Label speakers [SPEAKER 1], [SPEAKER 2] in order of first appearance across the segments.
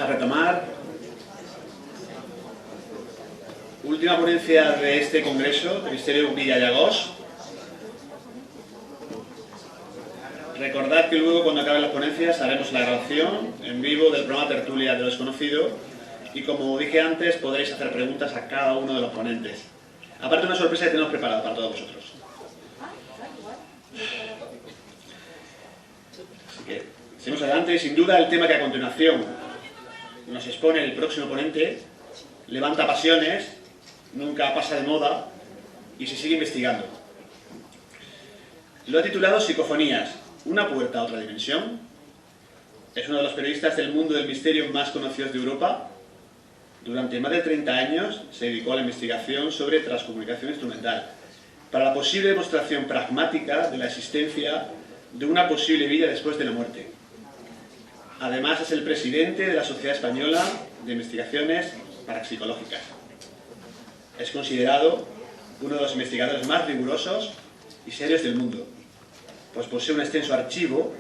[SPEAKER 1] a retomar. Última ponencia de este congreso, del Ministerio Villallagós. Recordad que luego, cuando acaben las ponencias, haremos la grabación en vivo del programa Tertulia de lo Desconocido y, como dije antes, podréis hacer preguntas a cada uno de los ponentes. Aparte, una sorpresa que tenemos preparada para todos vosotros. Así que, seguimos adelante. Sin duda, el tema que a continuación nos expone el próximo ponente levanta pasiones, nunca pasa de moda y se sigue investigando. Lo ha titulado Psicofonías, ¿una puerta a otra dimensión? Es uno de los periodistas del mundo del misterio más conocidos de Europa. Durante más de 30 años se dedicó a la investigación sobre transcomunicación instrumental para la posible demostración pragmática de la existencia de una posible vida después de la muerte. Además, es el presidente de la Sociedad Española de Investigaciones Parapsicológicas. Es considerado uno de los investigadores más rigurosos y serios del mundo, pues posee un extenso archivo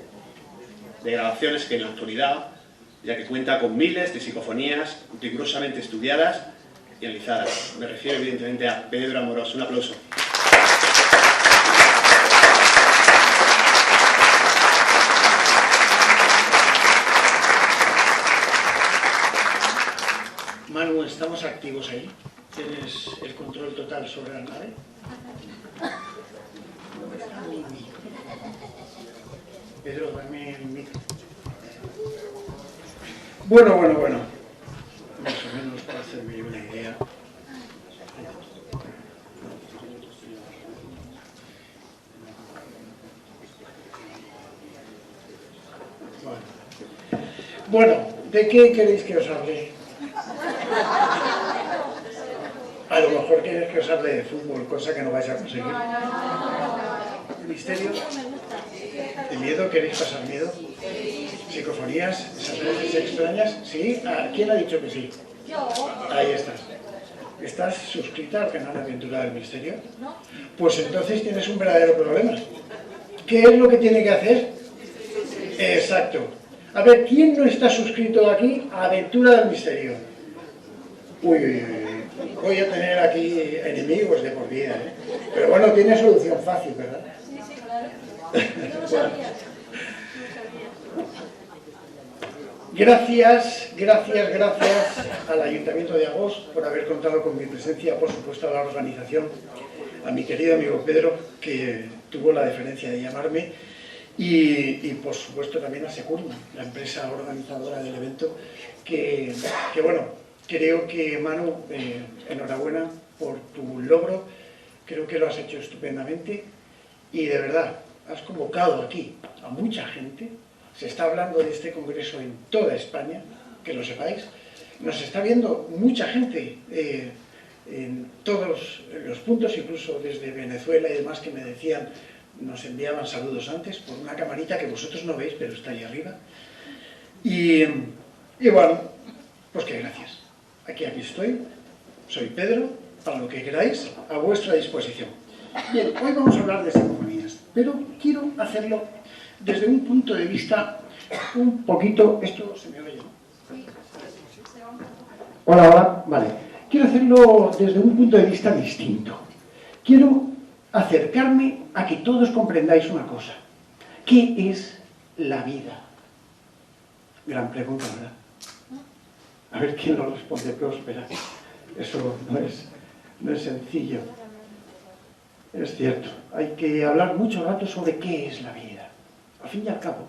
[SPEAKER 1] de grabaciones que en la actualidad, ya que cuenta con miles de psicofonías rigurosamente estudiadas y analizadas. Me refiero evidentemente a Pedro Amorós. Un aplauso.
[SPEAKER 2] Manu, ¿estamos activos ahí? ¿Tienes el control total sobre la nave? Pedro, dame el micro. Bueno. Más o menos para hacerme una idea. Bueno, ¿de qué queréis que os hable? A lo mejor queréis que os hable de fútbol, cosa que no vais a conseguir. ¿Misterio? ¿De miedo? ¿Queréis pasar miedo? ¿Psicofonías? ¿Esas voces extrañas? ¿Sí? ¿Quién ha dicho que sí? Ahí estás. ¿Estás suscrita al canal Aventura del Misterio? Pues entonces tienes un verdadero problema. ¿Qué es lo que tiene que hacer? Exacto. A ver, ¿quién no está suscrito aquí a Aventura del Misterio? Uy. Voy a tener aquí enemigos de por vida, ¿eh? Pero bueno, tiene solución fácil, ¿verdad?
[SPEAKER 3] Sí, claro.
[SPEAKER 2] Bueno. Gracias al Ayuntamiento de Agós por haber contado con mi presencia, por supuesto a la organización, a mi querido amigo Pedro, que tuvo la deferencia de llamarme, y por supuesto también a Securma, la empresa organizadora del evento, que bueno, creo que, Manu, enhorabuena por tu logro, creo que lo has hecho estupendamente y de verdad, has convocado aquí a mucha gente, se está hablando de este congreso en toda España, que lo sepáis, nos está viendo mucha gente en todos los puntos, incluso desde Venezuela y demás que me decían, nos enviaban saludos antes por una camarita que vosotros no veis, pero está ahí arriba. Y bueno, pues que gracias. Aquí estoy, soy Pedro, para lo que queráis, a vuestra disposición. Bien, hoy vamos a hablar de psicofonías, pero quiero hacerlo desde un punto de vista un poquito... ¿Esto se me oye, no? Hola, vale. Quiero hacerlo desde un punto de vista distinto. Quiero acercarme a que todos comprendáis una cosa. ¿Qué es la vida? Gran pregunta, ¿verdad? A ver quién lo responde, Próspera. Eso no es sencillo. Es cierto, hay que hablar mucho rato sobre qué es la vida. Al fin y al cabo,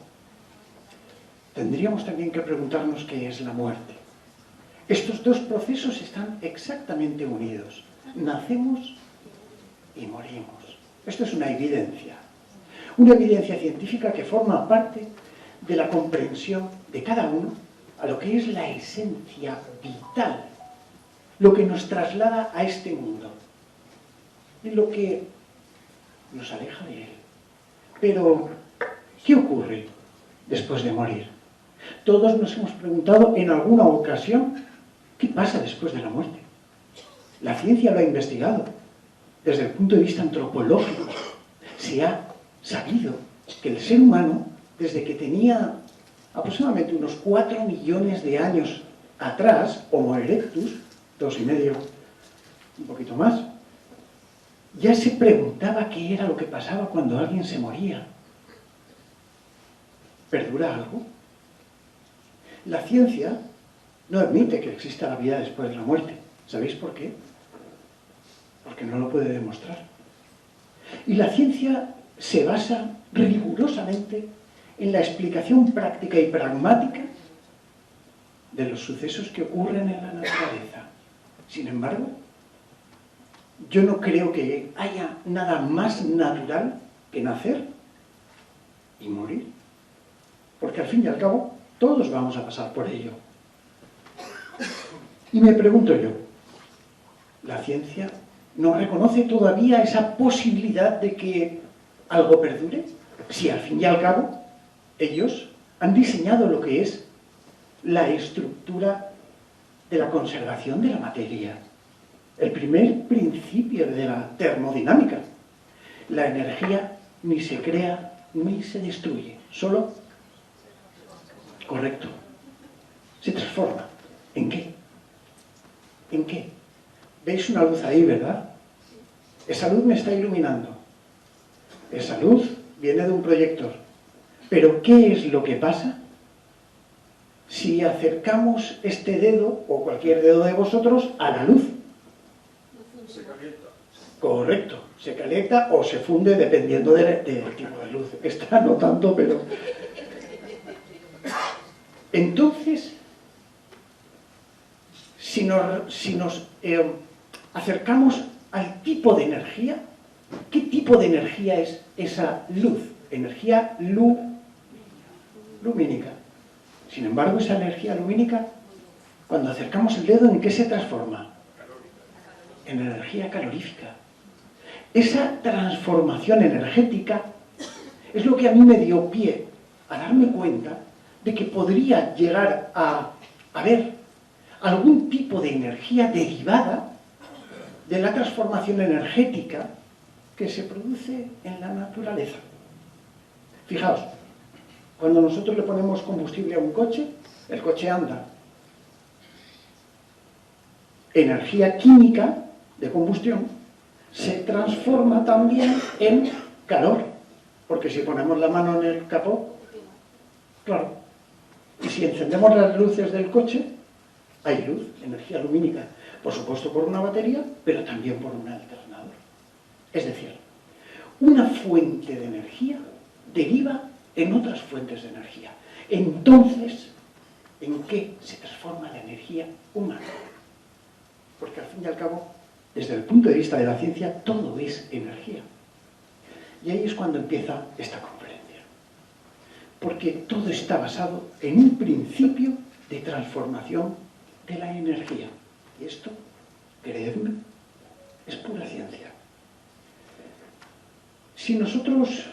[SPEAKER 2] tendríamos también que preguntarnos qué es la muerte. Estos dos procesos están exactamente unidos. Nacemos y morimos. Esto es una evidencia científica que forma parte de la comprensión de cada uno a lo que es la esencia vital, lo que nos traslada a este mundo y lo que nos aleja de él. Pero, ¿qué ocurre después de morir? Todos nos hemos preguntado en alguna ocasión, ¿qué pasa después de la muerte? La ciencia lo ha investigado. Desde el punto de vista antropológico, se ha sabido que el ser humano, desde que tenía aproximadamente unos 4 millones de años atrás, Homo erectus, 2,5, un poquito más, ya se preguntaba qué era lo que pasaba cuando alguien se moría. ¿Perdura algo? La ciencia no admite que exista la vida después de la muerte. ¿Sabéis por qué? Porque no lo puede demostrar. Y la ciencia se basa rigurosamente en la explicación práctica y pragmática de los sucesos que ocurren en la naturaleza. Sin embargo, yo no creo que haya nada más natural que nacer y morir. Porque al fin y al cabo, todos vamos a pasar por ello. Y me pregunto yo, ¿la ciencia no reconoce todavía esa posibilidad de que algo perdure? Si al fin y al cabo, ellos han diseñado lo que es la estructura de la conservación de la materia. El primer principio de la termodinámica. La energía ni se crea ni se destruye, solo, correcto, se transforma. ¿En qué? ¿En qué? ¿Veis una luz ahí, verdad? Esa luz me está iluminando. Esa luz viene de un proyector. Pero ¿qué es lo que pasa si acercamos este dedo, o cualquier dedo de vosotros, a la luz?
[SPEAKER 3] Se calienta.
[SPEAKER 2] Correcto, se calienta o se funde dependiendo del tipo de luz. Esta no tanto, pero... Entonces, si nos acercamos al tipo de energía, ¿qué tipo de energía es esa luz? Energía lumínica. Sin embargo, esa energía lumínica, cuando acercamos el dedo, ¿en qué se transforma? En energía calorífica. Esa transformación energética es lo que a mí me dio pie a darme cuenta de que podría llegar a haber algún tipo de energía derivada de la transformación energética que se produce en la naturaleza. Fijaos, cuando nosotros le ponemos combustible a un coche, el coche anda. Energía química de combustión se transforma también en calor, porque si ponemos la mano en el capó, claro, y si encendemos las luces del coche, hay luz, energía lumínica, por supuesto por una batería, pero también por un alternador. Es decir, una fuente de energía deriva en otras fuentes de energía. Entonces, ¿en qué se transforma la energía humana? Porque al fin y al cabo, desde el punto de vista de la ciencia, todo es energía. Y ahí es cuando empieza esta conferencia. Porque todo está basado en un principio de transformación de la energía. Y esto, creedme, es pura ciencia. Si nosotros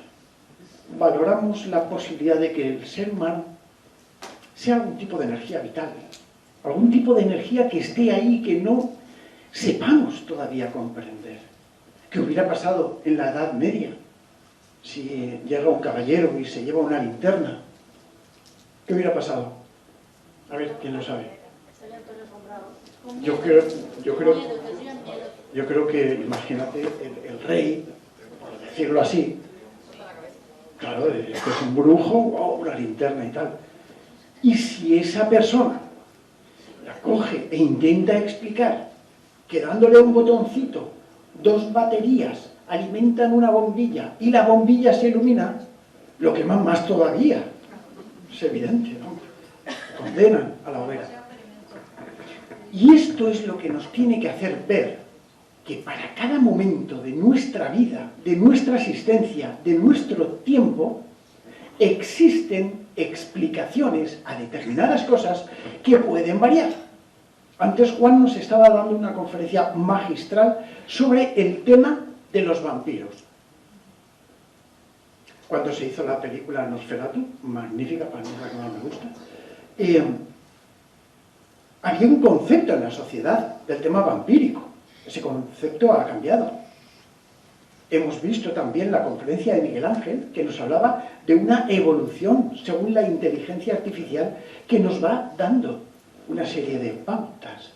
[SPEAKER 2] valoramos la posibilidad de que el ser humano sea algún tipo de energía vital, algún tipo de energía que esté ahí, que no sepamos todavía comprender. ¿Qué hubiera pasado en la Edad Media si llega un caballero y se lleva una linterna? ¿Qué hubiera pasado? A ver, ¿quién lo sabe? Yo creo que, imagínate, el rey, por decirlo así, claro, esto es un brujo, o una linterna y tal. Y si esa persona la coge e intenta explicar que dándole un botoncito, 2 baterías alimentan una bombilla y la bombilla se ilumina, lo queman más todavía. Es evidente, ¿no? Condenan a la hoguera. Y esto es lo que nos tiene que hacer ver que para cada momento de nuestra vida, de nuestra existencia, de nuestro tiempo, existen explicaciones a determinadas cosas que pueden variar. Antes Juan nos estaba dando una conferencia magistral sobre el tema de los vampiros. Cuando se hizo la película Nosferatu, magnífica, para mí es la que más me gusta, había un concepto en la sociedad del tema vampírico. Ese concepto ha cambiado. Hemos visto también la conferencia de Miguel Ángel, que nos hablaba de una evolución según la inteligencia artificial que nos va dando una serie de pautas.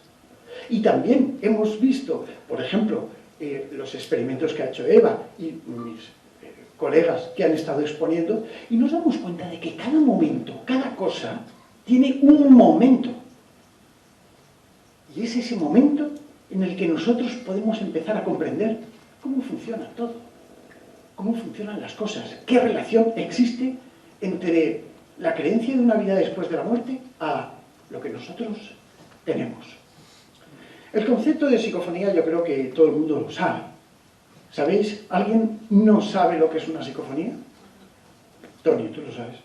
[SPEAKER 2] Y también hemos visto, por ejemplo, los experimentos que ha hecho Eva y mis colegas que han estado exponiendo, y nos damos cuenta de que cada momento, cada cosa, tiene un momento. Y es ese momento en el que nosotros podemos empezar a comprender cómo funciona todo, cómo funcionan las cosas, qué relación existe entre la creencia de una vida después de la muerte a lo que nosotros tenemos. El concepto de psicofonía yo creo que todo el mundo lo sabe. ¿Sabéis? ¿Alguien no sabe lo que es una psicofonía? Tony, ¿tú lo sabes?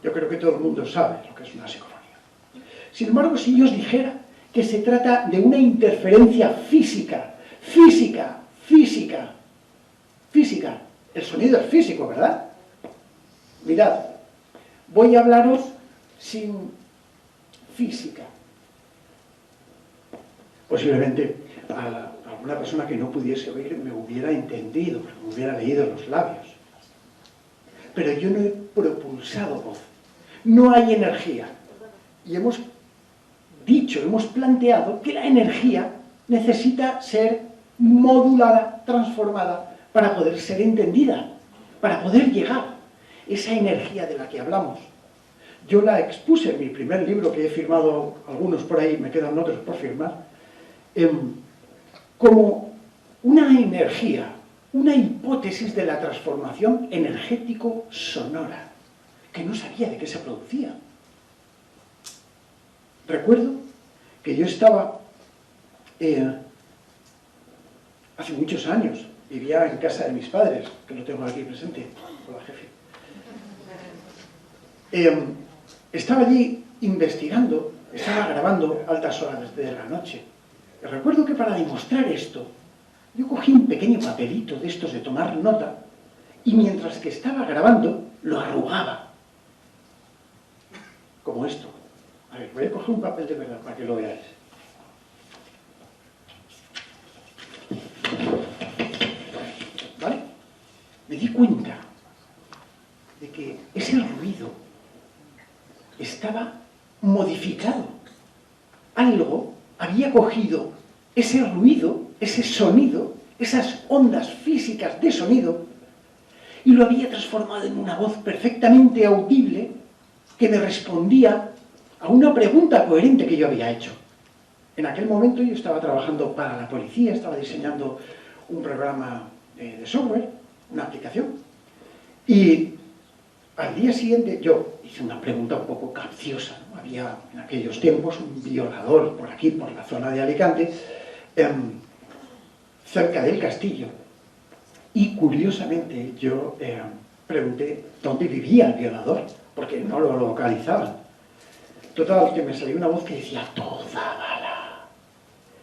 [SPEAKER 2] Yo creo que todo el mundo sabe lo que es una psicofonía. Sin embargo, si yo os dijera que se trata de una interferencia física, el sonido es físico, ¿verdad? Mirad, voy a hablaros sin física. Posiblemente alguna persona que no pudiese oír me hubiera entendido, me hubiera leído los labios. Pero yo no he propulsado voz. No hay energía. Y hemos dicho, hemos planteado que la energía necesita ser modulada, transformada, para poder ser entendida, para poder llegar. Esa energía de la que hablamos. Yo la expuse en mi primer libro, que he firmado algunos por ahí, me quedan otros por firmar, como una energía, una hipótesis de la transformación energético-sonora, que no sabía de qué se producía. Recuerdo que yo estaba, hace muchos años, vivía en casa de mis padres, que lo tengo aquí presente, con la jefe. Estaba allí investigando, estaba grabando altas horas de la noche. Y recuerdo que para demostrar esto, yo cogí un pequeño papelito de estos de tomar nota y mientras que estaba grabando, lo arrugaba. Como esto. A ver, voy a coger un papel de verdad para que lo veáis. ¿Vale? Me di cuenta de que ese ruido estaba modificado. Algo había cogido ese ruido, ese sonido, esas ondas físicas de sonido, y lo había transformado en una voz perfectamente audible que me respondía a una pregunta coherente que yo había hecho. En aquel momento yo estaba trabajando para la policía, estaba diseñando un programa de software, una aplicación, y al día siguiente yo hice una pregunta un poco capciosa, ¿no? Había en aquellos tiempos un violador por aquí, por la zona de Alicante, cerca del castillo. Y curiosamente yo pregunté dónde vivía el violador, porque no lo localizaban. Total, que me salió una voz que decía Tozabala.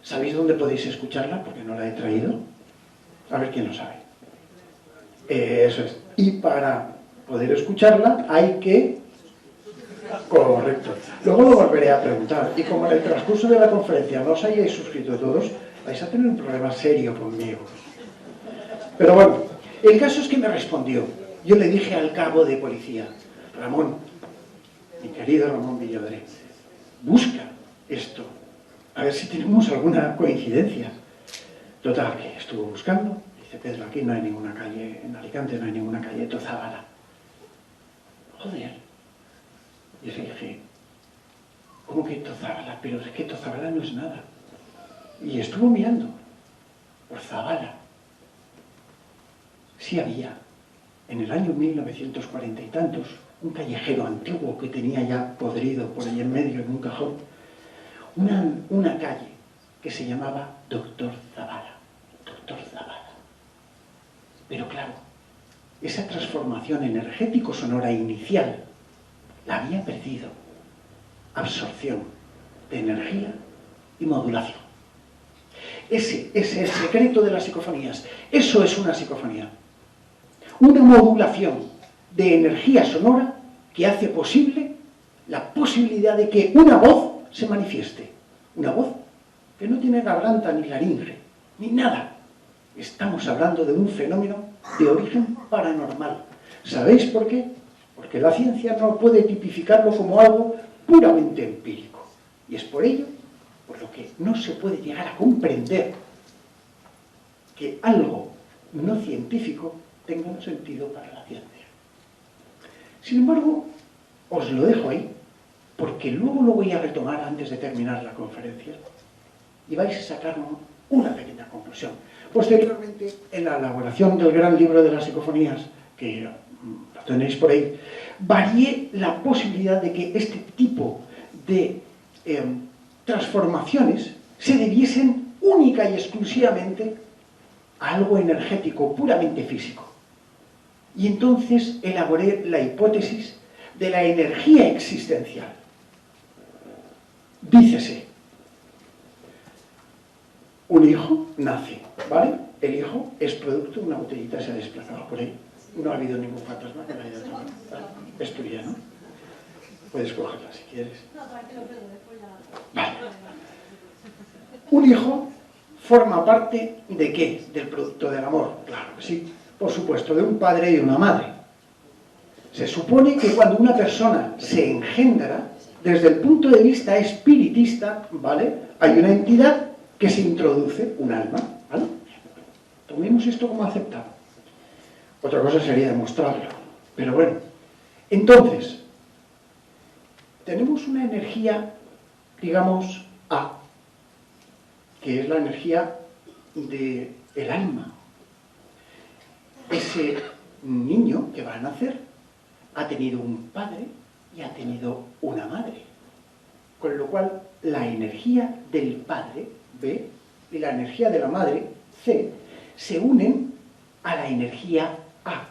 [SPEAKER 2] ¿Sabéis dónde podéis escucharla? Porque no la he traído. A ver quién lo sabe. Eso es. Y para poder escucharla hay que... Correcto. Luego lo volveré a preguntar. Y como en el transcurso de la conferencia no os hayáis suscrito todos, vais a tener un problema serio conmigo. Pero bueno, el caso es que me respondió. Yo le dije al cabo de policía, Ramón, mi querido Ramón Villodré, busca esto, a ver si tenemos alguna coincidencia. Total, que estuvo buscando, dice Pedro, aquí no hay ninguna calle, en Alicante no hay ninguna calle Tozabala. Joder. Y yo dije, ¿cómo que Tozabala? Pero es que Tozabala no es nada. Y estuvo mirando por Zabala. Sí había, en el año 1940 y tantos, un callejero antiguo que tenía ya podrido por ahí en medio, en un cajón, una calle que se llamaba Doctor Zabala. Doctor Zabala. Pero claro, esa transformación energético-sonora inicial la había perdido. Absorción de energía y modulación. Ese es el secreto de las psicofonías. Eso es una psicofonía. Una modulación de energía sonora que hace posible la posibilidad de que una voz se manifieste. Una voz que no tiene garganta ni laringe, ni nada. Estamos hablando de un fenómeno de origen paranormal. ¿Sabéis por qué? Porque la ciencia no puede tipificarlo como algo puramente empírico. Y es por ello por lo que no se puede llegar a comprender que algo no científico tenga un sentido para la ciencia. Sin embargo, os lo dejo ahí, porque luego lo voy a retomar antes de terminar la conferencia y vais a sacar una pequeña conclusión. Posteriormente, en la elaboración del gran libro de las psicofonías, que lo tenéis por ahí, varié la posibilidad de que este tipo de transformaciones se debiesen única y exclusivamente a algo energético, puramente físico. Y entonces elaboré la hipótesis de la energía existencial. Dícese, un hijo nace, ¿vale? El hijo es producto de una botellita, se ha desplazado por ahí. No ha habido ningún fantasma que la haya tomado. Es tuya, ¿no? Puedes cogerla si quieres.
[SPEAKER 3] No, tranquilo, Pedro, después ya...
[SPEAKER 2] Vale. Un hijo forma parte ¿de qué? Del producto del amor. Claro que sí. Por supuesto, de un padre y una madre. Se supone que cuando una persona se engendra, desde el punto de vista espiritista, ¿vale? Hay una entidad que se introduce, un alma, ¿vale? Tomemos esto como aceptado. Otra cosa sería demostrarlo. Pero bueno, entonces, tenemos una energía, digamos, A, que es la energía del alma. Ese niño que va a nacer ha tenido un padre y ha tenido una madre. Con lo cual, la energía del padre, B, y la energía de la madre, C, se unen a la energía A,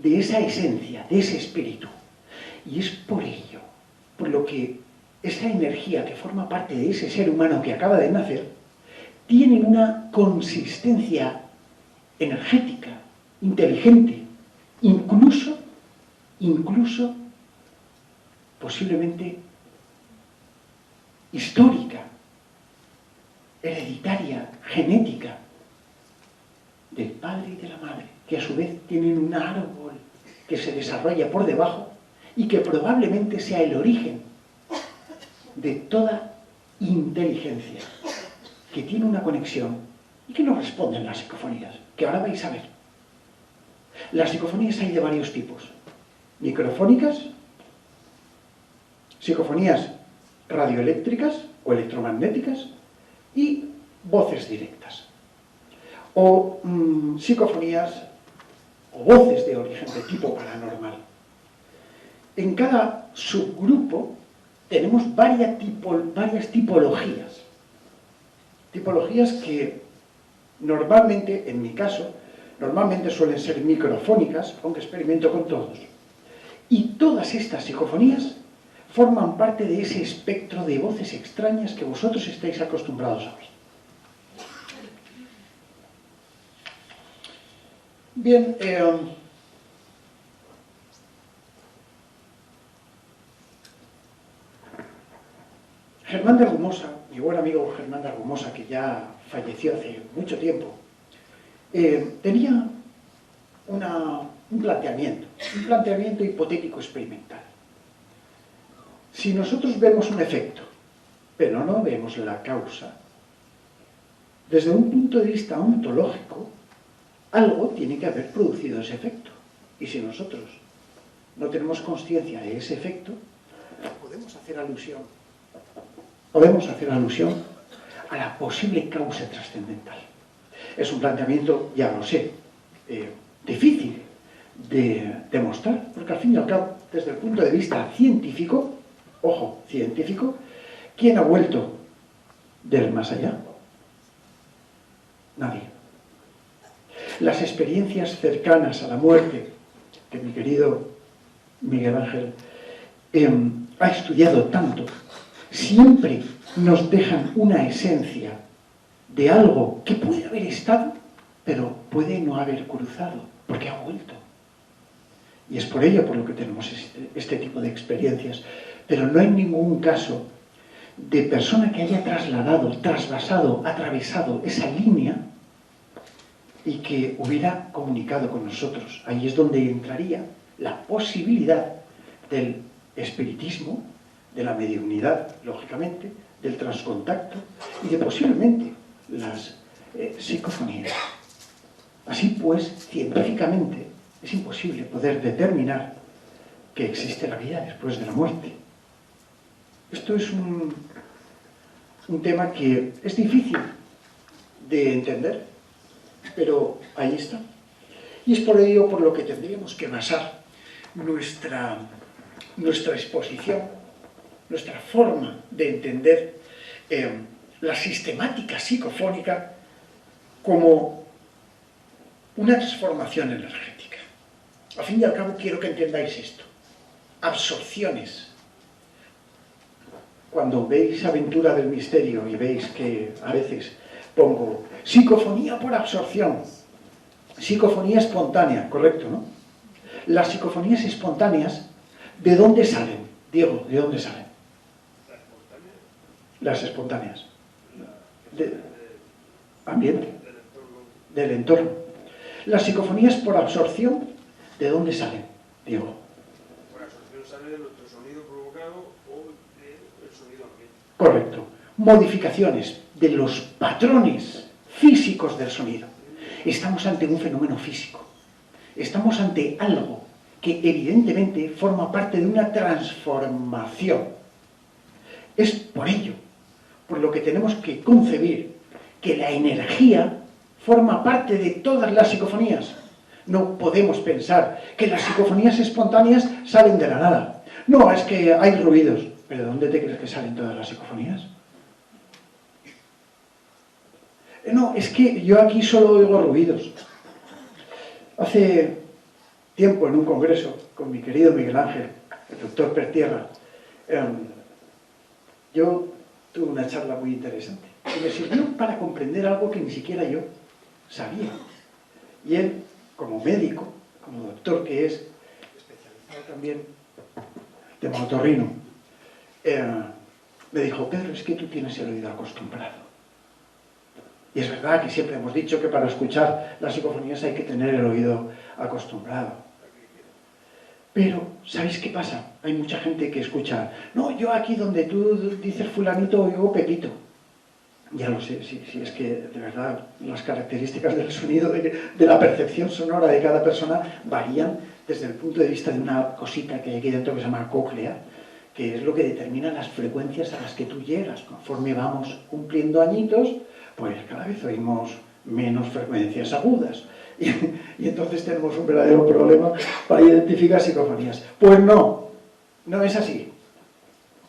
[SPEAKER 2] de esa esencia, de ese espíritu. Y es por ello, por lo que esa energía que forma parte de ese ser humano que acaba de nacer, tiene una consistencia energética, inteligente, incluso, posiblemente histórica, hereditaria, genética, del padre y de la madre, que a su vez tienen un árbol que se desarrolla por debajo y que probablemente sea el origen de toda inteligencia, que tiene una conexión y que nos responden las psicofonías, que ahora vais a ver. Las psicofonías hay de varios tipos: microfónicas, psicofonías radioeléctricas o electromagnéticas y voces directas. O psicofonías o voces de origen de tipo paranormal. En cada subgrupo tenemos varias tipologías. Tipologías que normalmente, en mi caso, normalmente suelen ser microfónicas, aunque experimento con todos. Y todas estas psicofonías forman parte de ese espectro de voces extrañas que vosotros estáis acostumbrados a oír. Bien, Germán de Argumosa, mi buen amigo Germán de Argumosa, que ya falleció hace mucho tiempo, tenía un planteamiento hipotético experimental. Si nosotros vemos un efecto, pero no vemos la causa, desde un punto de vista ontológico, algo tiene que haber producido ese efecto. Y si nosotros no tenemos conciencia de ese efecto, podemos hacer alusión a la posible causa trascendental. Es un planteamiento, ya lo sé, difícil de demostrar, porque al fin y al cabo, desde el punto de vista científico, ojo, científico, ¿quién ha vuelto del más allá? Nadie. Las experiencias cercanas a la muerte, que mi querido Miguel Ángel ha estudiado tanto, siempre nos dejan una esencia de algo que puede haber estado, pero puede no haber cruzado, porque ha vuelto. Y es por ello por lo que tenemos este tipo de experiencias. Pero no hay ningún caso de persona que haya trasladado, trasvasado, atravesado esa línea y que hubiera comunicado con nosotros. Ahí es donde entraría la posibilidad del espiritismo, de la mediunidad, lógicamente, del transcontacto y de posiblemente las psicofonías. Así pues, científicamente es imposible poder determinar que existe la vida después de la muerte. Esto es un tema que es difícil de entender, pero ahí está. Y es por ello por lo que tendríamos que basar nuestra exposición, nuestra forma de entender la sistemática psicofónica como una transformación energética. Al fin y al cabo quiero que entendáis esto. Absorciones. Cuando veis Aventura del Misterio y veis que a veces pongo psicofonía por absorción, psicofonía espontánea, correcto, ¿no? Las psicofonías espontáneas, ¿de dónde salen? Diego, ¿de dónde salen? Las espontáneas. De ambiente. Del entorno. Las psicofonías por absorción, ¿de dónde salen? Diego.
[SPEAKER 4] Por absorción sale de nuestro sonido provocado o del sonido ambiente.
[SPEAKER 2] Correcto. Modificaciones de los patrones físicos del sonido. Estamos ante un fenómeno físico. Estamos ante algo que evidentemente forma parte de una transformación. Es por ello, por lo que tenemos que concebir que la energía forma parte de todas las psicofonías. No podemos pensar que las psicofonías espontáneas salen de la nada. No, es que hay ruidos. ¿Pero de dónde te crees que salen todas las psicofonías? No, es que yo aquí solo oigo ruidos. Hace tiempo en un congreso con mi querido Miguel Ángel, el doctor Pertierra, yo tuve una charla muy interesante y me sirvió para comprender algo que ni siquiera yo sabía. Y él, como médico, como doctor que es, especializado también en tema otorrino, me dijo: Pedro, es que tú tienes el oído acostumbrado. Y es verdad que siempre hemos dicho que para escuchar las psicofonías hay que tener el oído acostumbrado. Pero, ¿sabéis qué pasa? Hay mucha gente que escucha: no, yo aquí donde tú dices fulanito oigo Pepito. Ya lo sé, si es que de verdad las características del sonido, de la percepción sonora de cada persona varían desde el punto de vista de una cosita que hay aquí dentro que se llama cóclea, que es lo que determina las frecuencias a las que tú llegas. Conforme vamos cumpliendo añitos, pues cada vez oímos menos frecuencias agudas. Y entonces tenemos un verdadero problema para identificar psicofonías. Pues no, no es así.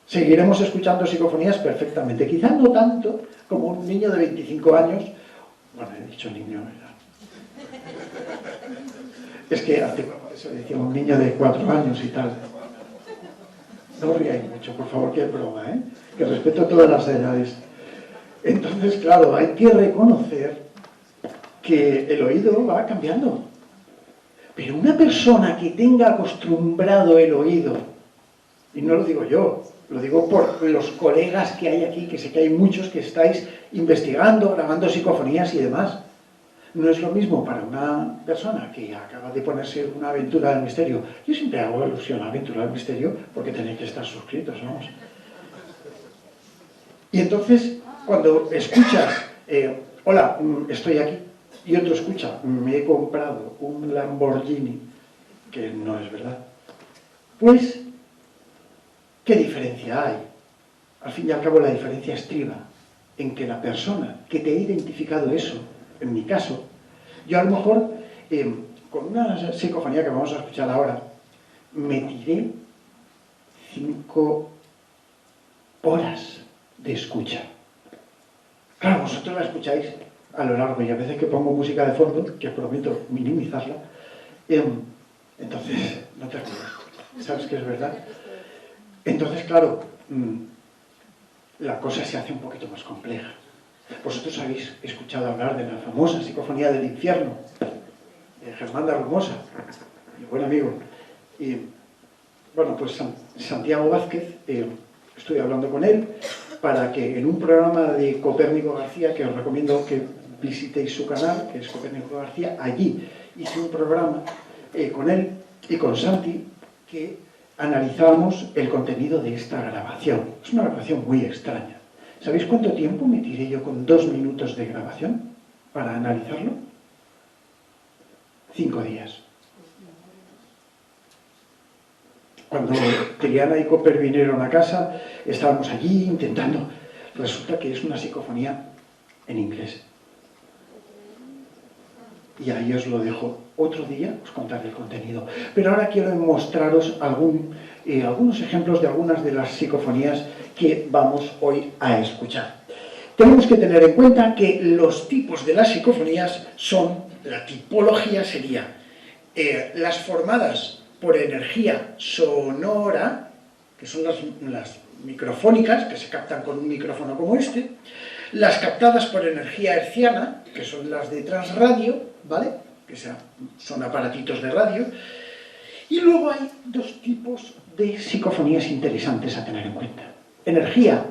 [SPEAKER 2] Seguiremos escuchando psicofonías perfectamente. Quizá no tanto como un niño de 25 años. Bueno, he dicho niño, ¿verdad? Es que eso decía un niño de 4 años y tal. No ríais mucho, por favor, que es broma, ¿eh? Que respeto todas las edades. Entonces, claro, hay que reconocer que el oído va cambiando. Pero una persona que tenga acostumbrado el oído, y no lo digo yo, lo digo por los colegas que hay aquí, que sé que hay muchos que estáis investigando, grabando psicofonías y demás. No es lo mismo para una persona que acaba de ponerse una aventura del misterio. Yo siempre hago alusión a la aventura del misterio porque tenéis que estar suscritos, vamos. Y entonces, cuando escuchas, hola, estoy aquí, y otro escucha, me he comprado un Lamborghini, que no es verdad, pues, ¿qué diferencia hay? Al fin y al cabo la diferencia estriba en que la persona que te ha identificado eso, en mi caso, yo a lo mejor, con una psicofonía que vamos a escuchar ahora, me tiré 5 horas de escucha. Claro, vosotros la escucháis a lo largo y a veces que pongo música de fondo, que prometo minimizarla, entonces no te ríes, sabes que es verdad. Entonces, claro, la cosa se hace un poquito más compleja. Vosotros habéis escuchado hablar de la famosa psicofonía del infierno, de Germán de Rumosa, mi buen amigo. Y, bueno, pues Santiago Vázquez, estoy hablando con él para que en un programa de Copérnico García, que os recomiendo que visitéis su canal, que es Copérnico García, allí hice un programa con él y con Santi que analizábamos el contenido de esta grabación. Es una grabación muy extraña. ¿Sabéis cuánto tiempo me tiré yo con 2 minutos de grabación para analizarlo? 5 días. Cuando Triana y Cooper vinieron a casa, estábamos allí intentando. Resulta que es una psicofonía en inglés. Y ahí os lo dejo. Otro día os contaré el contenido. Pero ahora quiero mostraros algunos ejemplos de algunas de las psicofonías que vamos hoy a escuchar. Tenemos que tener en cuenta que los tipos de las psicofonías son, la tipología sería las formadas por energía sonora, que son las microfónicas, que se captan con un micrófono como este, las captadas por energía hertziana, que son las de transradio, ¿vale? Que son aparatitos de radio. Y luego hay 2 tipos de psicofonías interesantes a tener en cuenta. Energía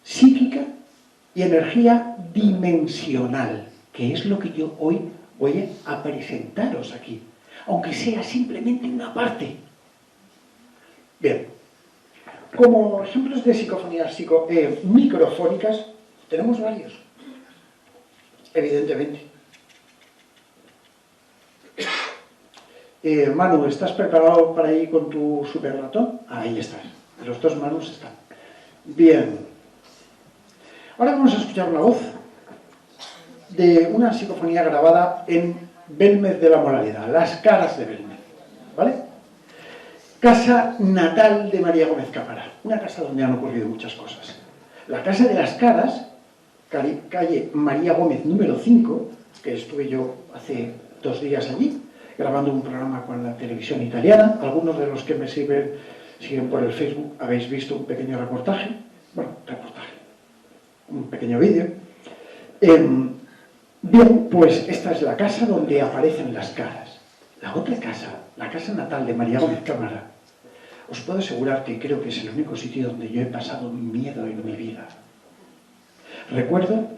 [SPEAKER 2] psíquica y energía dimensional, que es lo que yo hoy voy a presentaros aquí, aunque sea simplemente una parte. Bien, como ejemplos de psicofonías microfónicas, tenemos varios, evidentemente. Manu, ¿estás preparado para ir con tu super ratón? Ahí estás. Los 2 Manus están. Bien. Ahora vamos a escuchar una voz de una psicofonía grabada en Belmez de la Moralidad, Las Caras de Belmez. ¿Vale? Casa natal de María Gómez Cámara. Una casa donde han ocurrido muchas cosas. La Casa de las Caras, calle María Gómez número 5, que estuve yo hace 2 días allí, grabando un programa con la televisión italiana. Algunos de los que me siguen por el Facebook habéis visto un pequeño reportaje. Bueno, un pequeño vídeo. Bien, pues esta es la casa donde aparecen las caras. La otra casa, la casa natal de María Gómez Cámara, os puedo asegurar que creo que es el único sitio donde yo he pasado miedo en mi vida. Recuerdo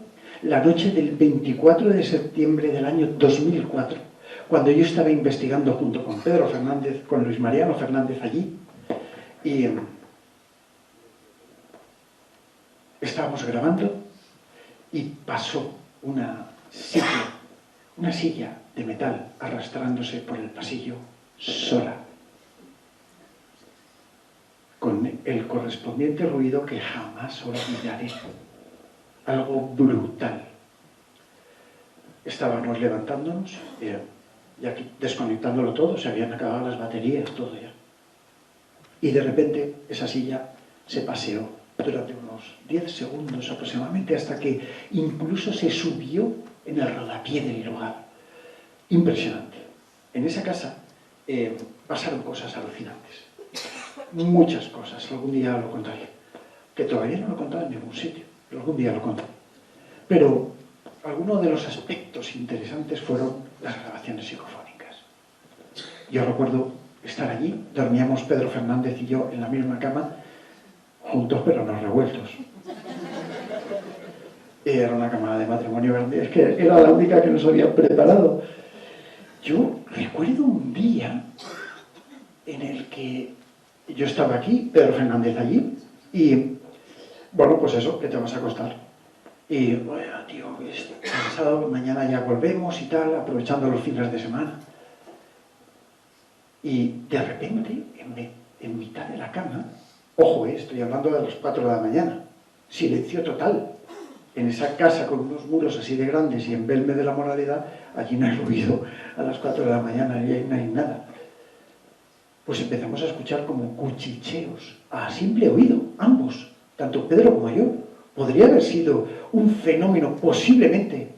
[SPEAKER 2] la noche del 24 de septiembre del año 2004, cuando yo estaba investigando junto con Pedro Fernández, con Luis Mariano Fernández allí, y estábamos grabando y pasó una silla de metal arrastrándose por el pasillo sola, con el correspondiente ruido que jamás olvidaré. Algo brutal. Estábamos levantándonos y aquí desconectándolo todo, se habían acabado las baterías, todo ya. Y de repente esa silla se paseó durante unos 10 segundos aproximadamente, hasta que incluso se subió en el rodapié del lugar. Impresionante. En esa casa pasaron cosas alucinantes. Muchas cosas, algún día lo contaré. Que todavía no lo he contado en ningún sitio, pero algún día lo contaré. Pero algunos de los aspectos interesantes fueron las grabaciones psicofónicas. Yo recuerdo estar allí, dormíamos Pedro Fernández y yo en la misma cama, juntos pero no revueltos. Era una cama de matrimonio grande, es que era la única que nos habían preparado. Yo recuerdo un día en el que yo estaba aquí, Pedro Fernández allí, y bueno, pues eso, que te vas a acostar. Y bueno, tío, estoy cansado, mañana ya volvemos y tal, aprovechando los fines de semana. Y de repente, en mitad de la cama, ojo, estoy hablando de las 4 de la mañana, silencio total. En esa casa con unos muros así de grandes y en Belmez de la Moralidad, allí no hay ruido a las 4 de la mañana y ahí no hay nada. Pues empezamos a escuchar como cuchicheos, a simple oído, ambos, tanto Pedro como yo. Podría haber sido un fenómeno posiblemente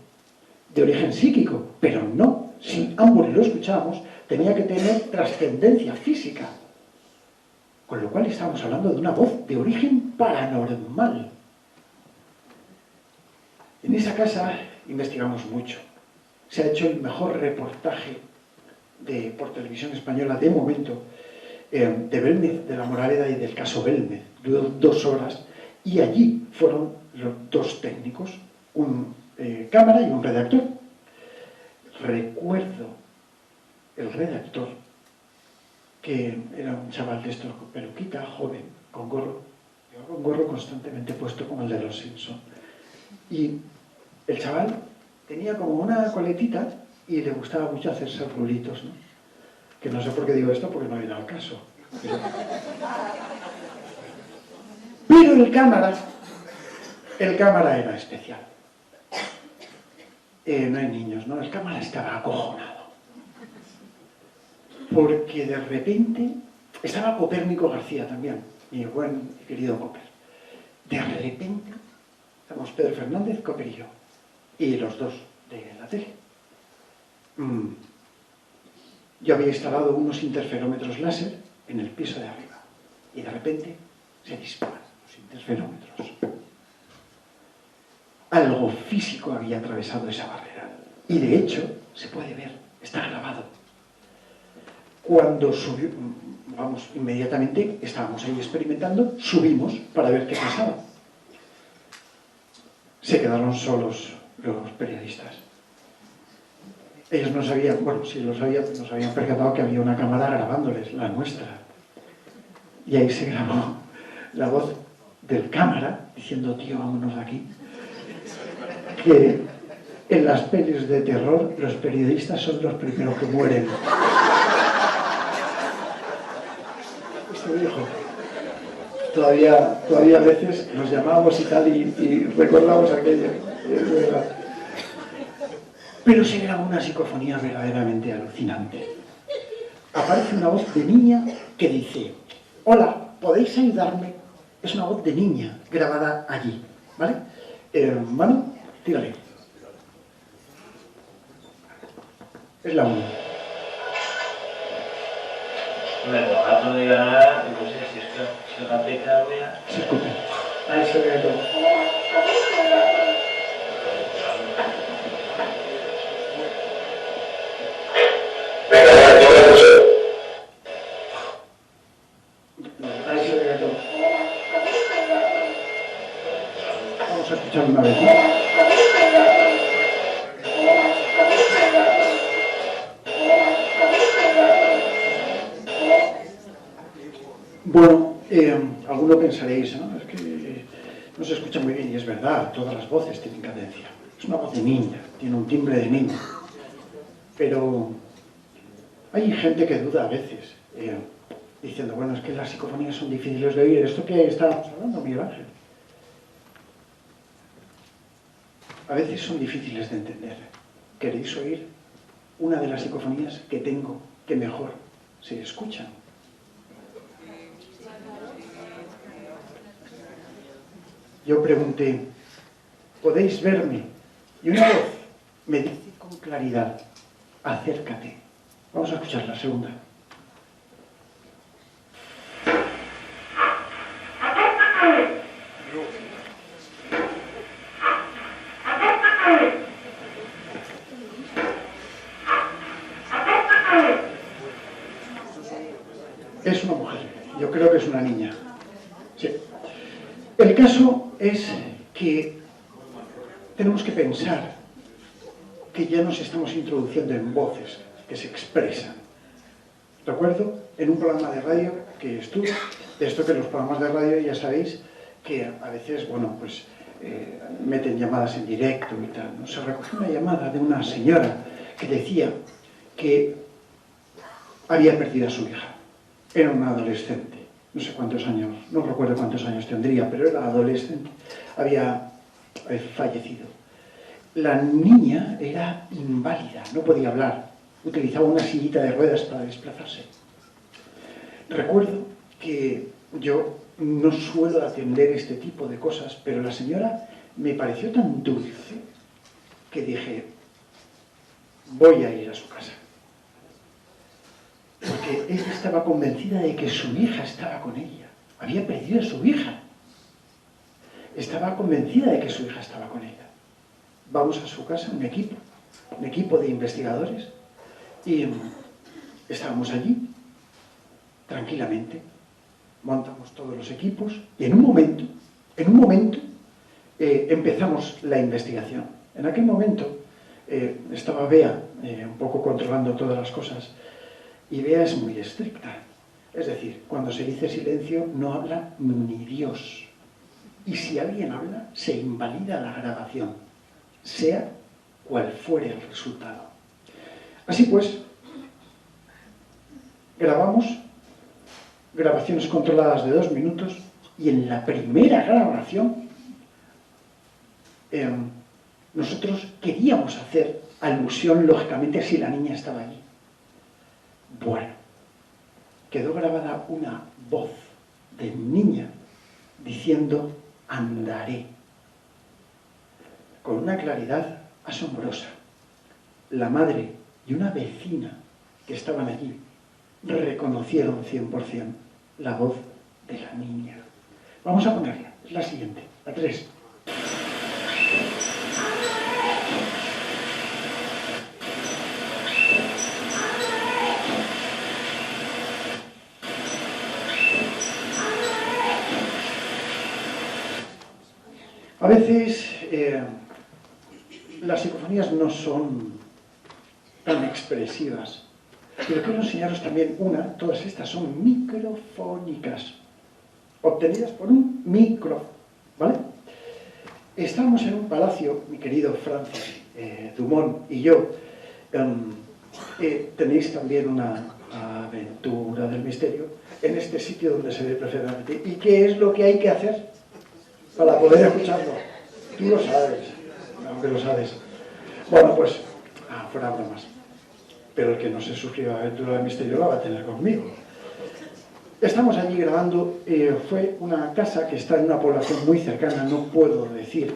[SPEAKER 2] de origen psíquico, pero no. Si ambos lo escuchábamos, tenía que tener trascendencia física. Con lo cual estamos hablando de una voz de origen paranormal. En esa casa investigamos mucho. Se ha hecho el mejor reportaje por televisión española de momento de Belmez de la Moralidad y del caso Belmez. Duró 2 horas y allí fueron los 2 técnicos, un cámara y un redactor. Recuerdo el redactor que era un chaval de estos con peluquita, joven, con gorro. Llevaba un gorro constantemente puesto como el de los Simpson. Y el chaval tenía como una coletita y le gustaba mucho hacerse rulitos, ¿no? Que no sé por qué digo esto, porque no viene al caso. Pero el cámara era especial. No hay niños, ¿no? El cámara estaba acojonado. Porque de repente estaba Copérnico García también, mi buen y querido Copper. De repente estamos Pedro Fernández, Copper y yo, y los dos de la tele. Yo había instalado unos interferómetros láser en el piso de arriba y de repente se disparan los interferómetros. Algo físico había atravesado esa barrera y de hecho se puede ver, está grabado. Cuando vamos, inmediatamente estábamos ahí experimentando, subimos para ver qué pasaba. Se quedaron solos los periodistas. Ellos no sabían, bueno, sí lo sabían, nos habían percatado que había una cámara grabándoles, la nuestra. Y ahí se grabó la voz del cámara diciendo: tío, vámonos de aquí. Que en las pelis de terror los periodistas son los primeros que mueren. Eso dijo. Todavía a veces nos llamábamos y tal y recordamos aquello. Es verdad. Pero se grabó una psicofonía verdaderamente alucinante. Aparece una voz de niña que dice: hola, ¿podéis ayudarme? Es una voz de niña grabada allí, ¿vale? Manu, tírale. Es la 1.
[SPEAKER 5] Bueno, gato de ganar, no sé si es que se capeta, vea.
[SPEAKER 2] Se escucha. Ahí se ve todo. Ahí se ve todo. Vamos a escuchar una vez, ¿no? Bueno, alguno pensaréis, ¿no? Es que no se escucha muy bien, y es verdad, todas las voces tienen cadencia. Es una voz de niña, tiene un timbre de niña. Pero hay gente que duda a veces, diciendo: bueno, es que las psicofonías son difíciles de oír. Esto que estábamos hablando, Miguel Ángel. A veces son difíciles de entender. ¿Queréis oír una de las psicofonías que tengo que mejor se escuchan? Yo pregunté: ¿podéis verme? Y una voz me dice con claridad: acércate. Vamos a escuchar la segunda. Es una mujer. Yo creo que es una niña. Sí. El caso es que tenemos que pensar que ya nos estamos introduciendo en voces que se expresan. Recuerdo en un programa de radio que estuve, esto que los programas de radio ya sabéis que a veces, bueno, pues meten llamadas en directo y tal, ¿no? Se recogió una llamada de una señora que decía que había perdido a su hija. Era una adolescente. No sé cuántos años, no recuerdo cuántos años tendría, pero era adolescente, había fallecido. La niña era inválida, no podía hablar, utilizaba una sillita de ruedas para desplazarse. Recuerdo que yo no suelo atender este tipo de cosas, pero la señora me pareció tan dulce que dije: voy a ir a su casa. Porque ella estaba convencida de que su hija estaba con ella. Había perdido a su hija. Estaba convencida de que su hija estaba con ella. Vamos a su casa, un equipo de investigadores, y estábamos allí, tranquilamente, montamos todos los equipos, y en un momento, empezamos la investigación. En aquel momento estaba Bea un poco controlando todas las cosas, y Bea es muy estricta, Es decir, cuando se dice silencio no habla ni Dios. Y si alguien habla, se invalida la grabación, sea cual fuere el resultado. Así pues, grabamos grabaciones controladas de 2 minutos y en la primera grabación nosotros queríamos hacer alusión, lógicamente, si la niña estaba allí. Bueno, quedó grabada una voz de niña diciendo andaré, con una claridad asombrosa. La madre y una vecina que estaban allí reconocieron 100% la voz de la niña. Vamos a ponerla, es la siguiente, la 3. A veces las psicofonías no son tan expresivas, pero quiero enseñaros también todas estas son microfónicas, obtenidas por un micro, ¿vale? Estábamos en un palacio, mi querido Francis Dumont y yo, tenéis también una aventura del misterio en este sitio donde se ve perfectamente. ¿Y qué es lo que hay que hacer para poder escucharlo? Tú lo sabes, aunque lo sabes. Bueno, pues, fuera bromas. Pero el que no se suscriba a Aventura del Misterio la va a tener conmigo. Estamos allí grabando, fue una casa que está en una población muy cercana, no puedo decir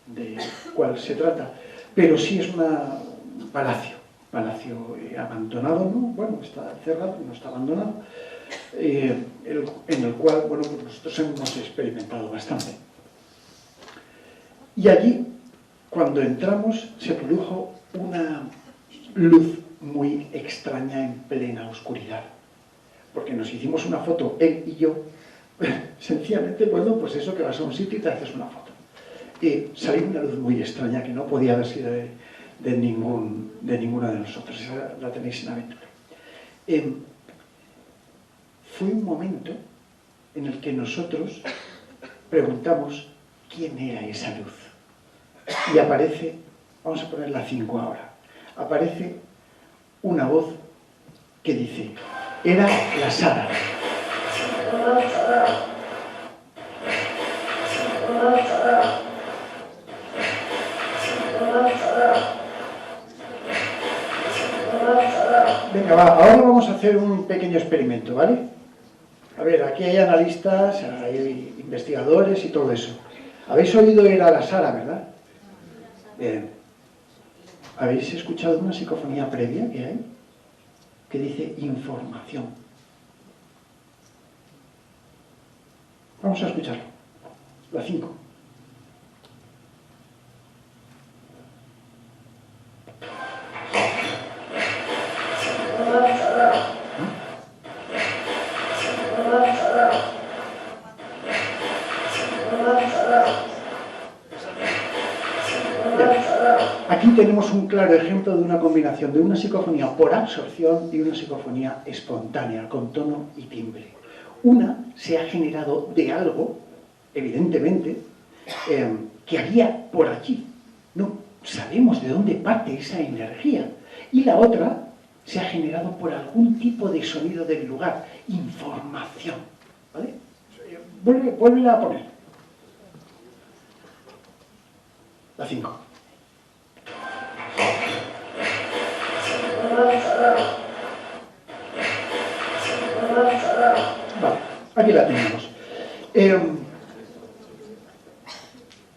[SPEAKER 2] de cuál se trata, pero sí es un palacio abandonado, ¿no? Bueno, está cerrado, no está abandonado, en el cual, bueno, pues nosotros hemos experimentado bastante. Y allí, cuando entramos, se produjo una luz muy extraña en plena oscuridad. Porque nos hicimos una foto, él y yo, sencillamente, bueno, pues eso, que vas a un sitio y te haces una foto. Y salió una luz muy extraña que no podía haber sido de ninguno de nosotros. Esa la tenéis en Aventura. Fue un momento en el que nosotros preguntamos quién era esa luz. Y aparece, vamos a poner la 5 ahora, aparece una voz que dice, era la Sara. Venga, va, ahora vamos a hacer un pequeño experimento, ¿vale? A ver, aquí hay analistas, hay investigadores y todo eso. ¿Habéis oído era la Sara, verdad? ¿Habéis escuchado una psicofonía previa que hay? Que dice información. Vamos a escucharlo. La 5. Aquí tenemos un claro ejemplo de una combinación de una psicofonía por absorción y una psicofonía espontánea, con tono y timbre. Una se ha generado de algo, evidentemente, que había por allí. No sabemos de dónde parte esa energía. Y la otra se ha generado por algún tipo de sonido del lugar, información. ¿Vale? Vuélvela a poner. La 5. Vale, aquí la tenemos.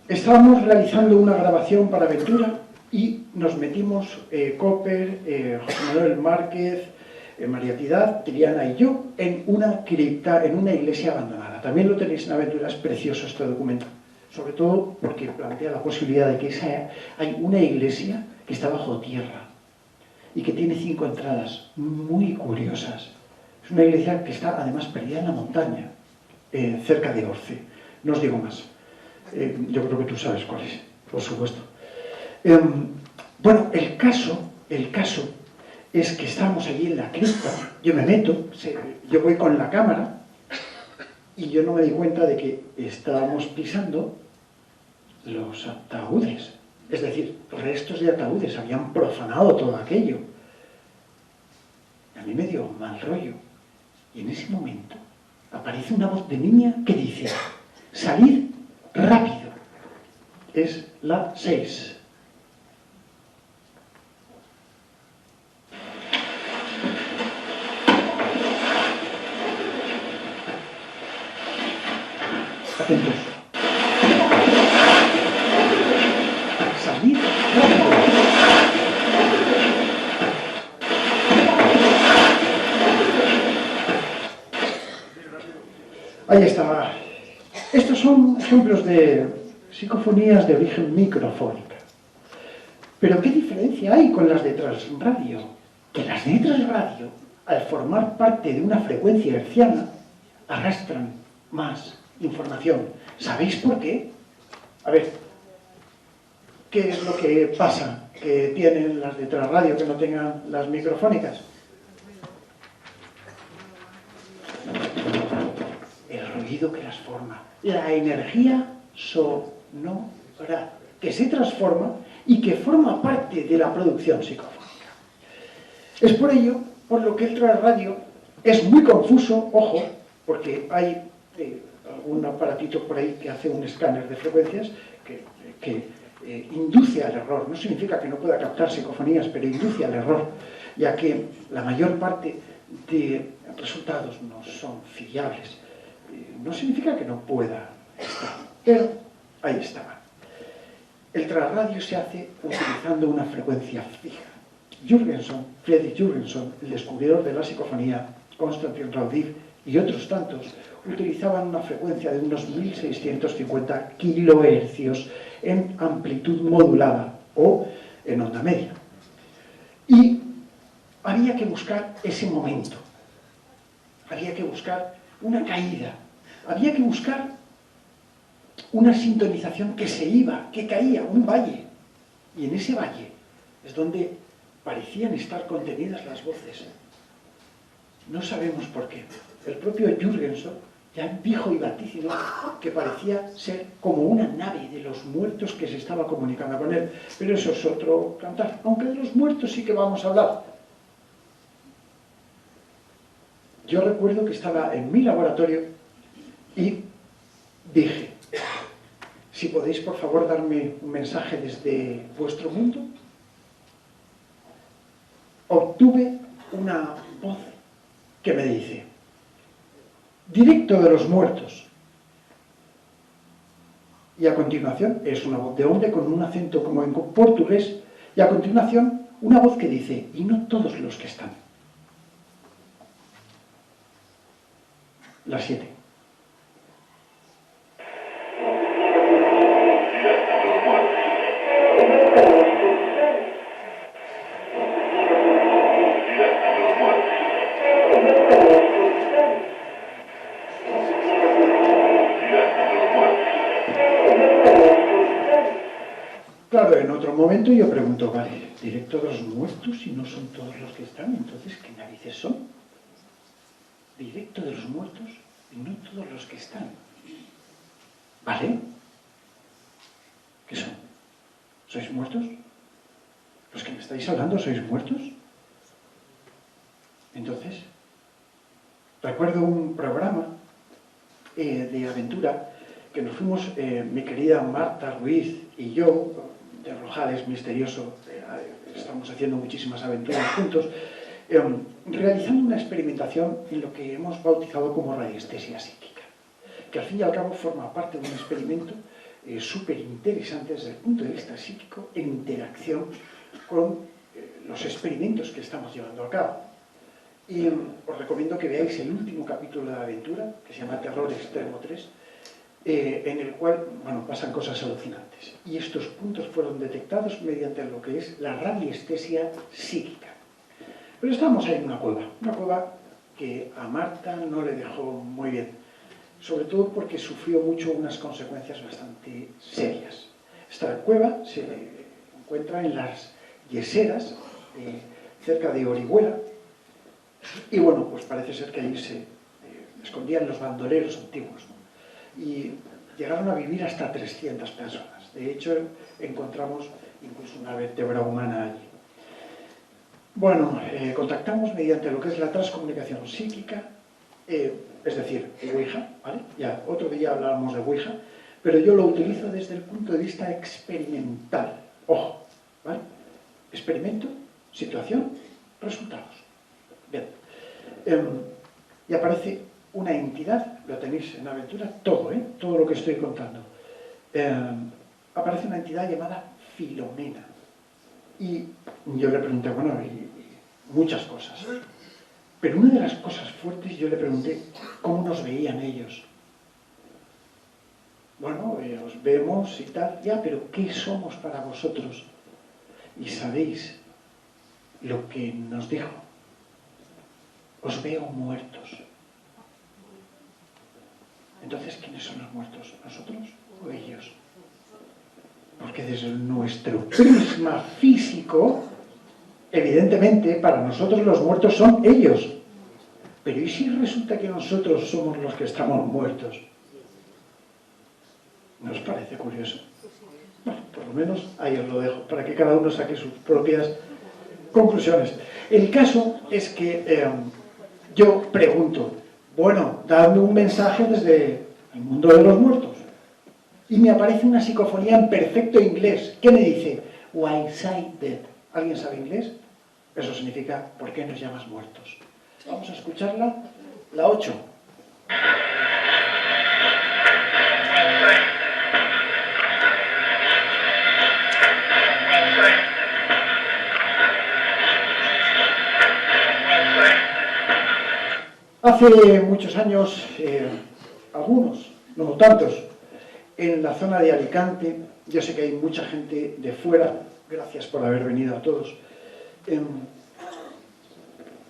[SPEAKER 2] Estábamos realizando una grabación para Aventura y nos metimos Cooper, José Manuel Márquez, María Piedad, Triana y yo en una cripta, en una iglesia abandonada. También lo tenéis en Aventura, es precioso este documento. Sobre todo porque plantea la posibilidad de que hay una iglesia que está bajo tierra y que tiene 5 entradas muy curiosas. Es una iglesia que está además perdida en la montaña, cerca de Orce. No os digo más. Yo creo que tú sabes cuál es, por supuesto. Bueno, el caso es que estábamos allí en la cripta, yo me meto, yo voy con la cámara y yo no me di cuenta de que estábamos pisando los ataúdes, es decir, restos de ataúdes, habían profanado todo aquello. A mí me dio mal rollo y en ese momento aparece una voz de niña que dice: salid rápido, es la 6. Atentos. Salid rápido. Ahí está. Estos son ejemplos de psicofonías de origen microfónica. Pero ¿qué diferencia hay con las de transradio? Que las de transradio, al formar parte de una frecuencia hertziana, arrastran más información. ¿Sabéis por qué? A ver, ¿qué es lo que pasa que tienen las de transradio que no tengan las microfónicas? El ruido que las forma, la energía sonora que se transforma y que forma parte de la producción psicofónica. Es por ello por lo que el transradio es muy confuso, ojo, porque hay algún aparatito por ahí que hace un escáner de frecuencias que induce al error. No significa que no pueda captar psicofonías, pero induce al error, ya que la mayor parte de resultados no son fiables. No significa que no pueda estar, pero ahí estaba. El transradio se hace utilizando una frecuencia fija. Friedrich Jürgenson, el descubridor de la psicofonía, Konstantin Raudive y otros tantos, utilizaban una frecuencia de unos 1650 kilohercios en amplitud modulada o en onda media. Y había que buscar ese momento, había que buscar una caída, había que buscar una sintonización que se iba, que caía, un valle. Y en ese valle es donde parecían estar contenidas las voces. No sabemos por qué. El propio Jürgenson ya dijo y vaticinó que parecía ser como una nave de los muertos que se estaba comunicando con él. Pero eso es otro cantar. Aunque de los muertos sí que vamos a hablar. Yo recuerdo que estaba en mi laboratorio y dije: si podéis por favor darme un mensaje desde vuestro mundo. Obtuve una voz que me dice: directo de los muertos. Y a continuación es una voz de hombre con un acento como en portugués, y a continuación una voz que dice: y no todos los que están. Las 7. Claro, en otro momento yo pregunto: vale, directo de los muertos y no son todos los que están, entonces ¿qué narices son? Directo de los muertos y no todos los que están. ¿Vale? ¿Qué son? ¿Sois muertos? ¿Los que me estáis hablando sois muertos? Entonces, recuerdo un programa de aventura que nos fuimos, mi querida Marta Ruiz y yo, de Rojales Misterioso, estamos haciendo muchísimas aventuras juntos, realizando una experimentación en lo que hemos bautizado como radiestesia psíquica, que al fin y al cabo forma parte de un experimento súper interesante desde el punto de vista psíquico en interacción con los experimentos que estamos llevando a cabo. Y os recomiendo que veáis el último capítulo de la aventura, que se llama Terror Extremo 3, en el cual, bueno, pasan cosas alucinantes. Y estos puntos fueron detectados mediante lo que es la radiestesia psíquica. Pero estábamos ahí en una cueva que a Marta no le dejó muy bien, sobre todo porque sufrió mucho unas consecuencias bastante serias. Esta cueva se encuentra en las yeseras cerca de Orihuela, y bueno, pues parece ser que allí se escondían los bandoleros antiguos, ¿no? Y llegaron a vivir hasta 300 personas. De hecho, encontramos incluso una vértebra humana allí. Bueno, contactamos mediante lo que es la transcomunicación psíquica, es decir, Ouija, ¿vale? Ya otro día hablábamos de Ouija, pero yo lo utilizo desde el punto de vista experimental. Ojo, ¿vale? Experimento, situación, resultados. Bien. Y aparece una entidad, lo tenéis en Aventura, todo, todo lo que estoy contando. Aparece una entidad llamada Filomena. Y yo le pregunté, bueno, y muchas cosas. Pero una de las cosas fuertes, yo le pregunté cómo nos veían ellos. Bueno, os vemos y tal, ya, pero ¿qué somos para vosotros? Y sabéis lo que nos dijo. Os veo muertos. Entonces, ¿quiénes son los muertos? ¿Nosotros o ellos? Porque desde nuestro prisma físico, evidentemente, para nosotros los muertos son ellos. Pero ¿y si resulta que nosotros somos los que estamos muertos? ¿No os parece curioso? Bueno, por lo menos ahí os lo dejo, para que cada uno saque sus propias conclusiones. El caso es que yo pregunto, bueno, dadme un mensaje desde el mundo de los muertos. Y me aparece una psicofonía en perfecto inglés. ¿Qué me dice? Why say dead? ¿Alguien sabe inglés? Eso significa, ¿por qué nos llamas muertos? Vamos a escucharla, la 8. Hace muchos años, algunos, no tantos, en la zona de Alicante, yo sé que hay mucha gente de fuera, gracias por haber venido a todos. En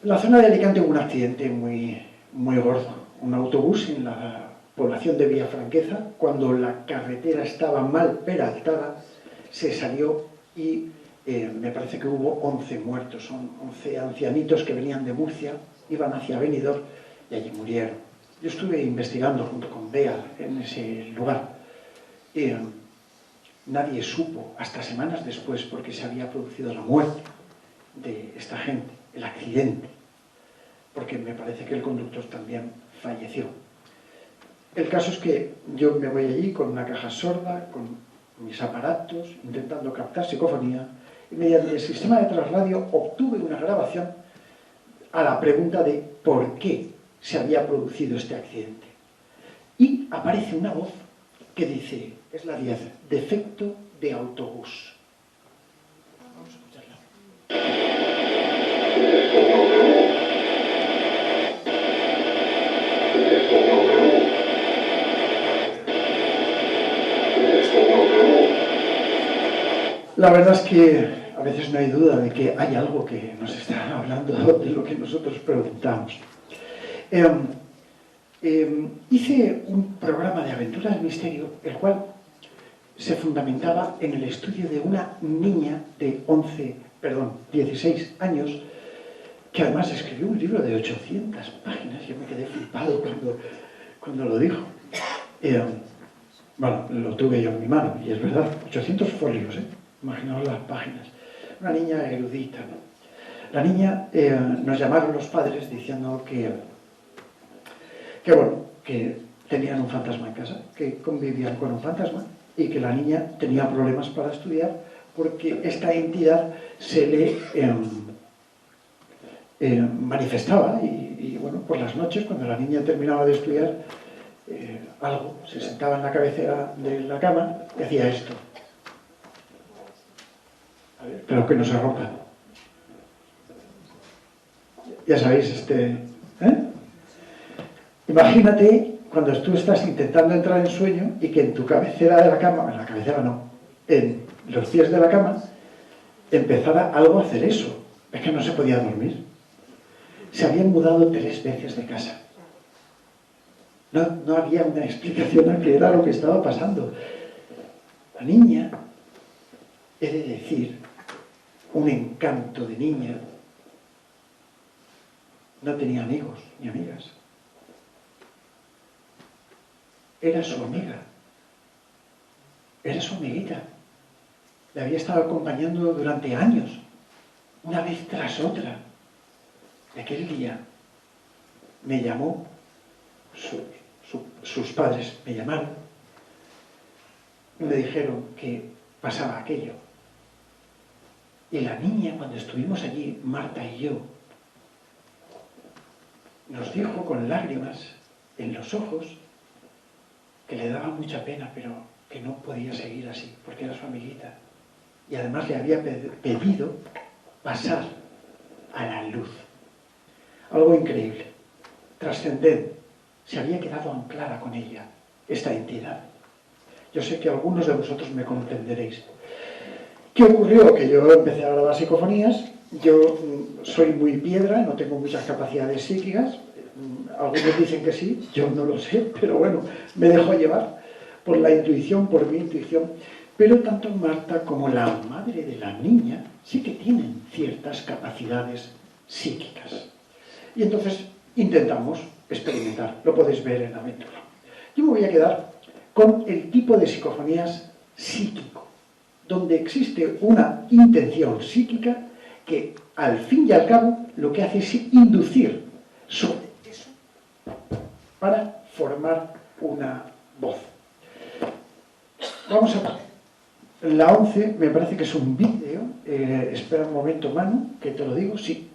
[SPEAKER 2] la zona de Alicante hubo un accidente muy gordo. Un autobús en la población de Villafranqueza, cuando la carretera estaba mal peraltada, se salió y me parece que hubo 11 muertos. Son 11 ancianitos que venían de Murcia, iban hacia Benidorm y allí murieron. Yo estuve investigando junto con Bea en ese lugar. Nadie supo hasta semanas después por qué se había producido la muerte de esta gente, el accidente, porque me parece que el conductor también falleció. El caso es que yo me voy allí con una caja sorda, con mis aparatos, intentando captar psicofonía, y mediante el sistema de trasladio obtuve una grabación a la pregunta de por qué se había producido este accidente. Y aparece una voz que dice, es la 10, defecto de autobús. Vamos a escucharla. La verdad es que a veces no hay duda de que hay algo que nos está hablando de lo que nosotros preguntamos. Hice un programa de aventuras de misterio, el cual se fundamentaba en el estudio de una niña de 16 años, que además escribió un libro de 800 páginas. Yo me quedé flipado cuando lo dijo. Bueno, lo tuve yo en mi mano, y es verdad, 800 folios, imaginaos las páginas. Una niña erudita, ¿no? La niña, nos llamaron los padres diciendo que tenían un fantasma en casa, que convivían con un fantasma, y que la niña tenía problemas para estudiar porque esta entidad se le manifestaba y bueno, por las noches, cuando la niña terminaba de estudiar, algo se sentaba en la cabecera de la cama y hacía esto. A ver, pero que no se rompa. Ya sabéis, imagínate cuando tú estás intentando entrar en sueño y que en tu cabecera de la cama, en la cabecera no, en los pies de la cama, empezara algo a hacer eso. Es que no se podía dormir. Se habían mudado 3 veces de casa. No había una explicación a qué era lo que estaba pasando. La niña, he de decir, un encanto de niña, no tenía amigos ni amigas. Era su amiga. Era su amiguita. Le había estado acompañando durante años, una vez tras otra. Y aquel día me llamó, sus padres me llamaron y me dijeron que pasaba aquello. Y la niña, cuando estuvimos allí, Marta y yo, nos dijo con lágrimas en los ojos que le daba mucha pena, pero que no podía seguir así, porque era su amiguita. Y además le había pedido pasar a la luz. Algo increíble, trascendente. Se había quedado anclada con ella, esta entidad. Yo sé que algunos de vosotros me comprenderéis. ¿Qué ocurrió? Que yo empecé a grabar psicofonías. Yo soy muy piedra, no tengo muchas capacidades psíquicas. Algunos dicen que sí, yo no lo sé, pero bueno, me dejo llevar por la intuición, por mi intuición. Pero tanto Marta como la madre de la niña sí que tienen ciertas capacidades psíquicas. Y entonces intentamos experimentar, lo podéis ver en la aventura. Yo me voy a quedar con el tipo de psicofonías psíquico, donde existe una intención psíquica que al fin y al cabo lo que hace es inducir sobre eso para formar una voz. Vamos a ver. La 11 me parece que es un vídeo, espera un momento, Manu, que te lo digo, sí.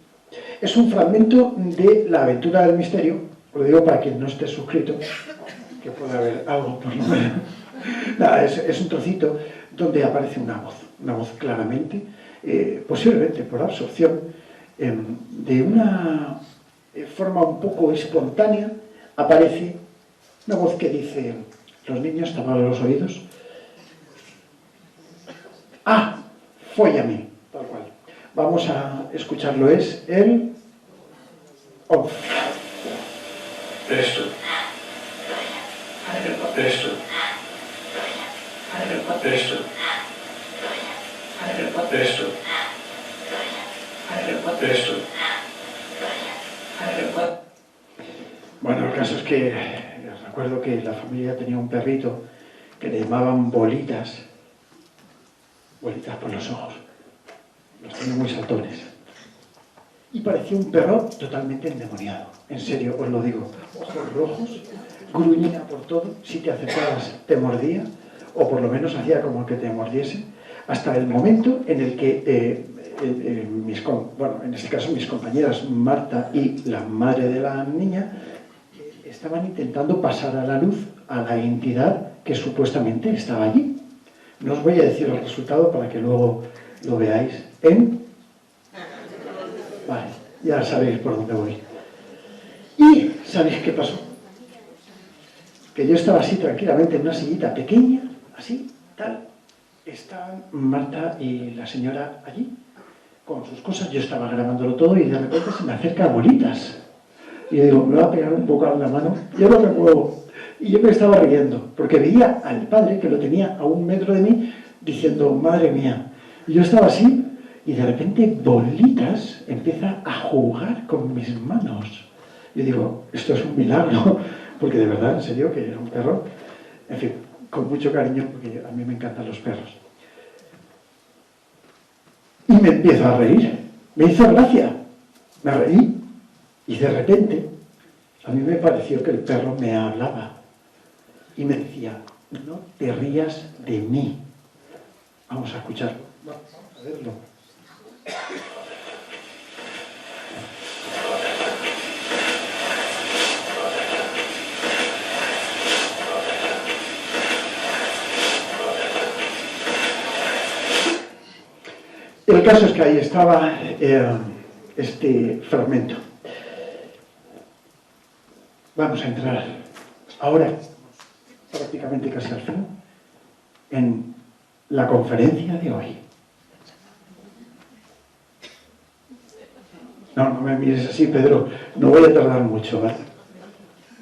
[SPEAKER 2] Es un fragmento de La aventura del misterio, lo digo para quien no esté suscrito, que pueda haber algo por lo menos. Nada, es un trocito donde aparece una voz claramente, posiblemente por absorción, de una forma un poco espontánea, aparece una voz que dice, los niños tapan los oídos, ¡ah! Fóllame, tal cual. Vamos a escucharlo, es el off. Esto. Esto. Esto. Esto. Esto. Bueno, el caso es que recuerdo que la familia tenía un perrito que le llamaban Bolitas. Bolitas por los ojos. Los tenía muy saltones. Y parecía un perro totalmente endemoniado. En serio, os lo digo. Ojos rojos, gruñía por todo. Si te acercabas, te mordía. O por lo menos hacía como que te mordiese. Hasta el momento en el que, en este caso mis compañeras Marta y la madre de la niña, estaban intentando pasar a la luz a la entidad que supuestamente estaba allí. No os voy a decir el resultado para que luego lo veáis Vale, ya sabéis por dónde voy. Y ¿sabéis qué pasó? Que yo estaba así tranquilamente en una sillita pequeña, así, tal. Estaban Marta y la señora allí, con sus cosas. Yo estaba grabándolo todo y de repente se me acerca Bolitas. Y yo digo, me va a pegar un poco en la mano. Yo no me muevo. Y yo me estaba riendo, porque veía al padre, que lo tenía a 1 metro de mí, diciendo, madre mía. Y yo estaba así, y de repente Bolitas empieza a jugar con mis manos. Yo digo, esto es un milagro, porque de verdad, en serio, que era un perro. En fin, con mucho cariño, porque a mí me encantan los perros. Y me empiezo a reír. Me hizo gracia. Me reí. Y de repente, a mí me pareció que el perro me hablaba. Y me decía, no te rías de mí. Vamos a escucharlo. Vamos a verlo. El caso es que ahí estaba este fragmento. Vamos a entrar ahora, prácticamente casi al fin, en la conferencia de hoy. No me mires así, Pedro. No voy a tardar mucho, ¿vale?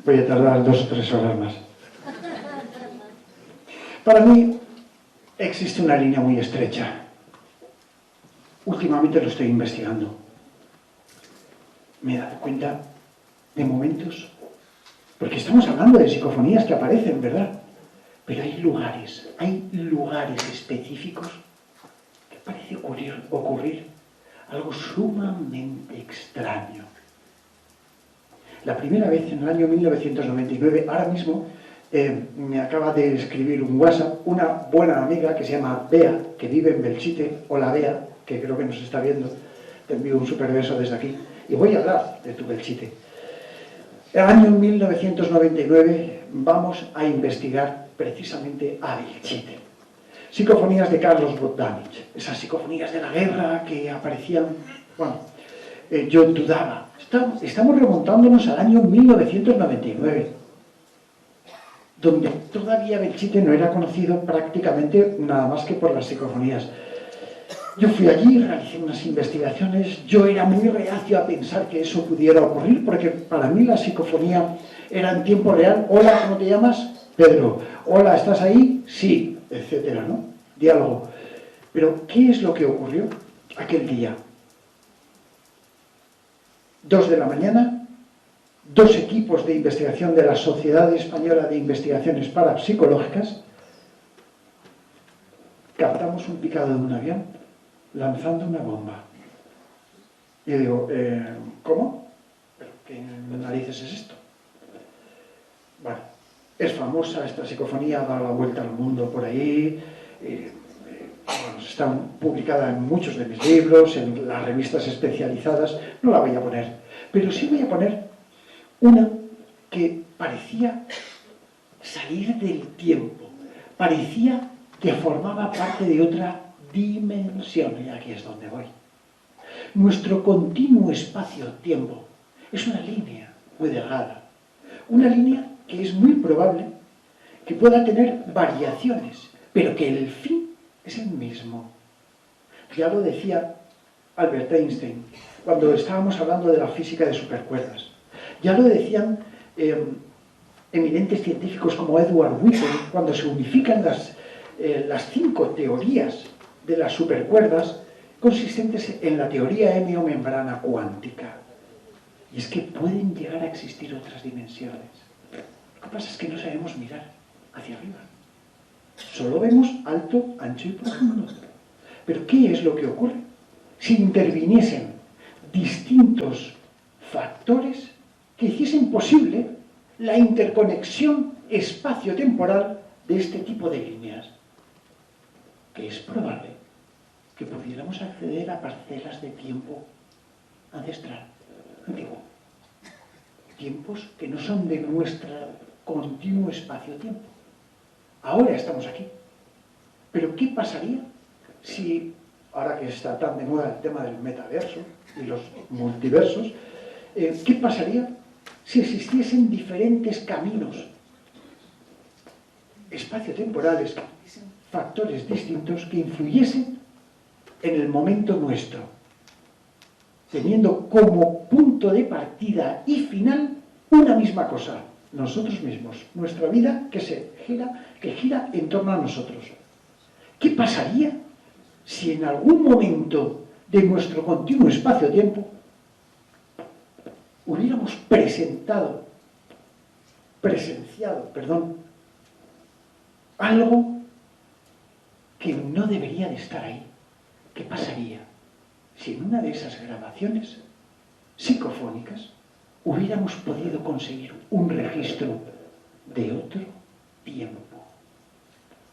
[SPEAKER 2] Voy a tardar 2 o 3 horas más. Para mí existe una línea muy estrecha. Últimamente lo estoy investigando. me he dado cuenta de momentos, porque estamos hablando de psicofonías que aparecen, ¿verdad? Pero hay lugares específicos que parece ocurrir algo sumamente extraño. La primera vez en el año 1999, ahora mismo, me acaba de escribir un WhatsApp una buena amiga que se llama Bea, que vive en Belchite. Hola Bea, que creo que nos está viendo. Te envío un super beso desde aquí. Y voy a hablar de tu Belchite. El año 1999 vamos a investigar precisamente a Belchite. Psicofonías de Carlos Bogdanich. Esas psicofonías de la guerra que aparecían... Bueno, yo dudaba. Estamos remontándonos al año 1999, donde todavía Belchite no era conocido prácticamente nada más que por las psicofonías. Yo fui allí, realicé unas investigaciones, yo era muy reacio a pensar que eso pudiera ocurrir, porque para mí la psicofonía era en tiempo real. Hola, ¿cómo te llamas? Pedro. Hola, ¿estás ahí? Sí, etcétera, ¿no? Diálogo. Pero, ¿qué es lo que ocurrió aquel día? 2 de la mañana, 2 equipos de investigación de la Sociedad Española de Investigaciones Parapsicológicas, captamos un picado de un avión lanzando una bomba. Y yo digo, ¿cómo? ¿Pero qué narices es esto? Bueno, es famosa esta psicofonía, ha dado la vuelta al mundo por ahí, bueno, está publicada en muchos de mis libros, en las revistas especializadas. No la voy a poner, pero sí voy a poner una que parecía salir del tiempo, parecía que formaba parte de otra dimensión, y aquí es donde voy. Nuestro continuo espacio-tiempo es una línea muy delgada, una línea que es muy probable que pueda tener variaciones, pero que el fin es el mismo. Ya lo decía Albert Einstein cuando estábamos hablando de la física de supercuerdas. Ya lo decían eminentes científicos como Edward Witten cuando se unifican las 5 teorías de las supercuerdas consistentes en la teoría hemiomembrana cuántica. Y es que pueden llegar a existir otras dimensiones. Lo que pasa es que no sabemos mirar hacia arriba. Solo vemos alto, ancho y profundo. Pero ¿qué es lo que ocurre si interviniesen distintos factores que hiciesen posible la interconexión espacio-temporal de este tipo de líneas? Que es probable que pudiéramos acceder a parcelas de tiempo ancestral, antiguo. Tiempos que no son de nuestro continuo espacio-tiempo. Ahora estamos aquí. Pero ¿qué pasaría si, ahora que está tan de moda el tema del metaverso y los multiversos, qué pasaría si existiesen diferentes caminos espacio-temporales, factores distintos que influyesen en el momento nuestro, teniendo como punto de partida y final una misma cosa, nosotros mismos, nuestra vida que gira en torno a nosotros? ¿Qué pasaría si en algún momento de nuestro continuo espacio-tiempo hubiéramos presenciado, algo que no debería de estar ahí? ¿Qué pasaría si en una de esas grabaciones psicofónicas hubiéramos podido conseguir un registro de otro tiempo?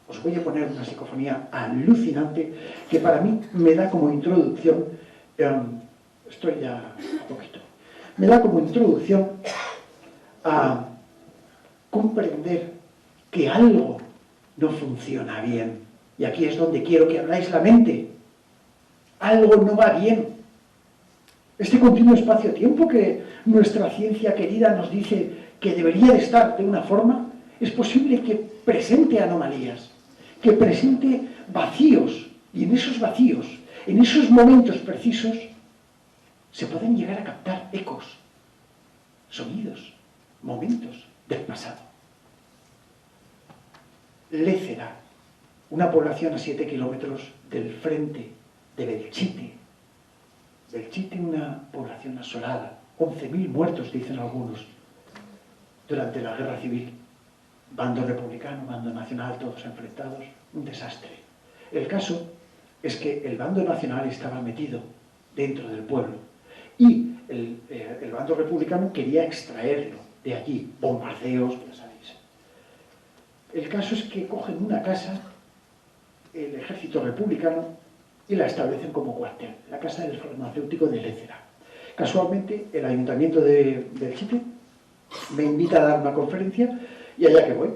[SPEAKER 2] Os voy a poner una psicofonía alucinante que para mí me da como introducción, estoy ya a poquito, me da como introducción a comprender que algo no funciona bien. Y aquí es donde quiero que abráis la mente. Algo no va bien. Este continuo espacio-tiempo que nuestra ciencia querida nos dice que debería de estar de una forma, es posible que presente anomalías, que presente vacíos, y en esos vacíos, en esos momentos precisos, se pueden llegar a captar ecos, sonidos, momentos del pasado. Lécera, una población a 7 kilómetros del frente de Belchite. Belchite, una población asolada, 11.000 muertos, dicen algunos, durante la guerra civil. Bando republicano, bando nacional, todos enfrentados, un desastre. El caso es que el bando nacional estaba metido dentro del pueblo y el bando republicano quería extraerlo de allí, bombardeos, ya sabéis. El caso es que cogen una casa, el ejército republicano, y la establecen como cuartel, la casa del farmacéutico de Lécera. Casualmente, el ayuntamiento del Chite me invita a dar una conferencia y allá que voy,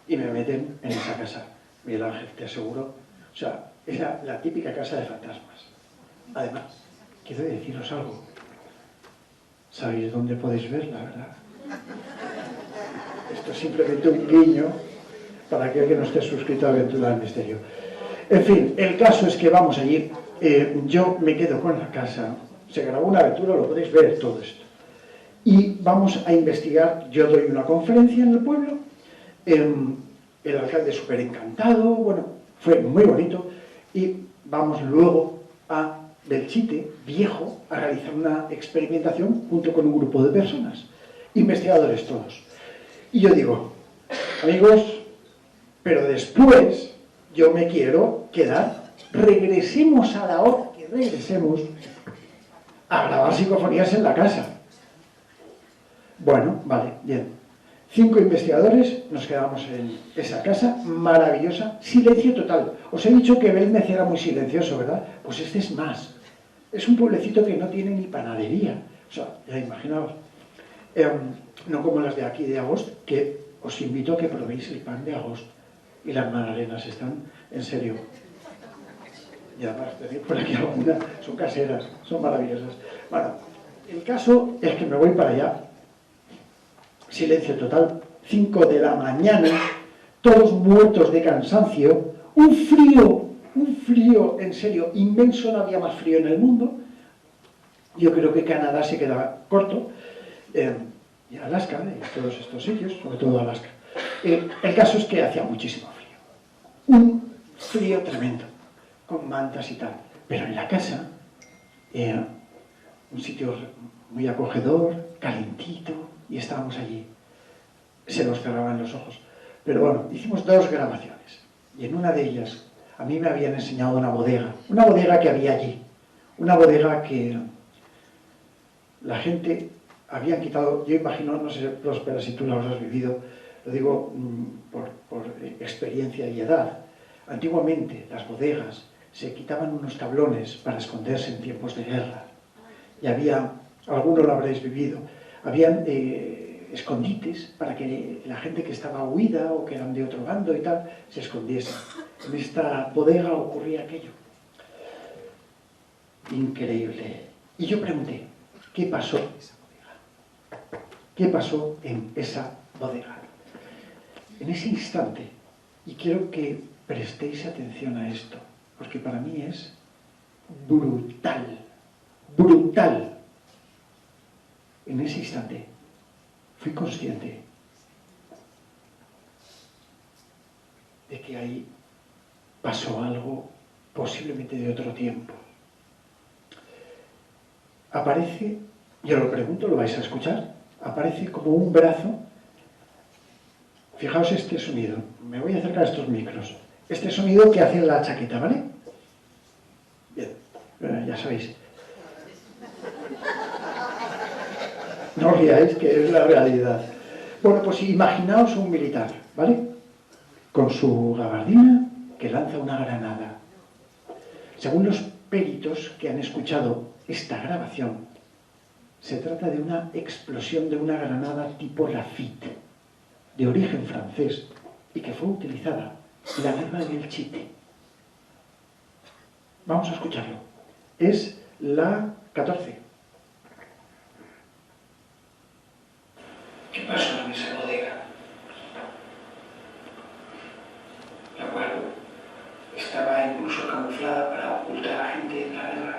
[SPEAKER 2] y me meten en esa casa. Miguel Ángel, te aseguro, o sea, era la típica casa de fantasmas. Además, quiero deciros algo. ¿Sabéis dónde podéis verla, verdad? Esto es simplemente un guiño para aquel que no esté suscrito a Aventura del Misterio. En fin, el caso es que vamos allí, yo me quedo con la casa, se grabó una aventura, lo podéis ver todo esto. Y vamos a investigar, yo doy una conferencia en el pueblo, el alcalde súper encantado, bueno, fue muy bonito, y vamos luego a Belchite, viejo, a realizar una experimentación junto con un grupo de personas, investigadores todos. Y yo digo, amigos, pero después yo me quiero quedar, regresemos a la hora que regresemos a grabar psicofonías en la casa. Bueno, vale, bien. 5 investigadores, nos quedamos en esa casa maravillosa, silencio total. Os he dicho que Belmez era muy silencioso, ¿verdad? Pues este es más. Es un pueblecito que no tiene ni panadería. O sea, ya imaginaos. No como las de aquí de Agost, que os invito a que probéis el pan de Agost. Y las magdalenas están, en serio. Y además tenéis por aquí algunas, son caseras, son maravillosas. Bueno, el caso es que me voy para allá. Silencio total, 5 de la mañana, todos muertos de cansancio, un frío, en serio, inmenso, no había más frío en el mundo. Yo creo que Canadá se quedaba corto, y Alaska, y todos estos sitios, sobre todo Alaska. El caso es que hacía muchísimo frío, un frío tremendo, con mantas y tal. Pero en la casa, un sitio muy acogedor, calentito, y estábamos allí. Se nos cerraban los ojos. Pero bueno, hicimos 2 grabaciones. Y en una de ellas, a mí me habían enseñado una bodega que había allí. Una bodega que la gente habían quitado, yo imagino, no sé, Próspera, si tú lo habrás vivido, lo digo por experiencia y edad. Antiguamente, las bodegas se quitaban unos tablones para esconderse en tiempos de guerra. Y había, alguno lo habréis vivido, habían escondites para que la gente que estaba huida o que eran de otro bando y tal, se escondiese. En esta bodega ocurría aquello. Increíble. Y yo pregunté, ¿qué pasó en esa bodega? ¿Qué pasó en esa bodega? En ese instante, y quiero que prestéis atención a esto, porque para mí es brutal, brutal. En ese instante fui consciente de que ahí pasó algo posiblemente de otro tiempo. Aparece, yo lo pregunto, lo vais a escuchar, aparece como un brazo. Fijaos este sonido, me voy a acercar a estos micros. Este sonido que hace la chaqueta, ¿vale? Bien, ya sabéis. No os riáis, que es la realidad. Bueno, pues imaginaos un militar, ¿vale? Con su gabardina que lanza una granada. Según los peritos que han escuchado esta grabación, se trata de una explosión de una granada tipo Lafitte, de origen francés, y que fue utilizada en la guerra del Chite. Vamos a escucharlo. Es la 14. ¿Qué pasó en esa bodega? La cual estaba incluso camuflada para ocultar a gente en la guerra.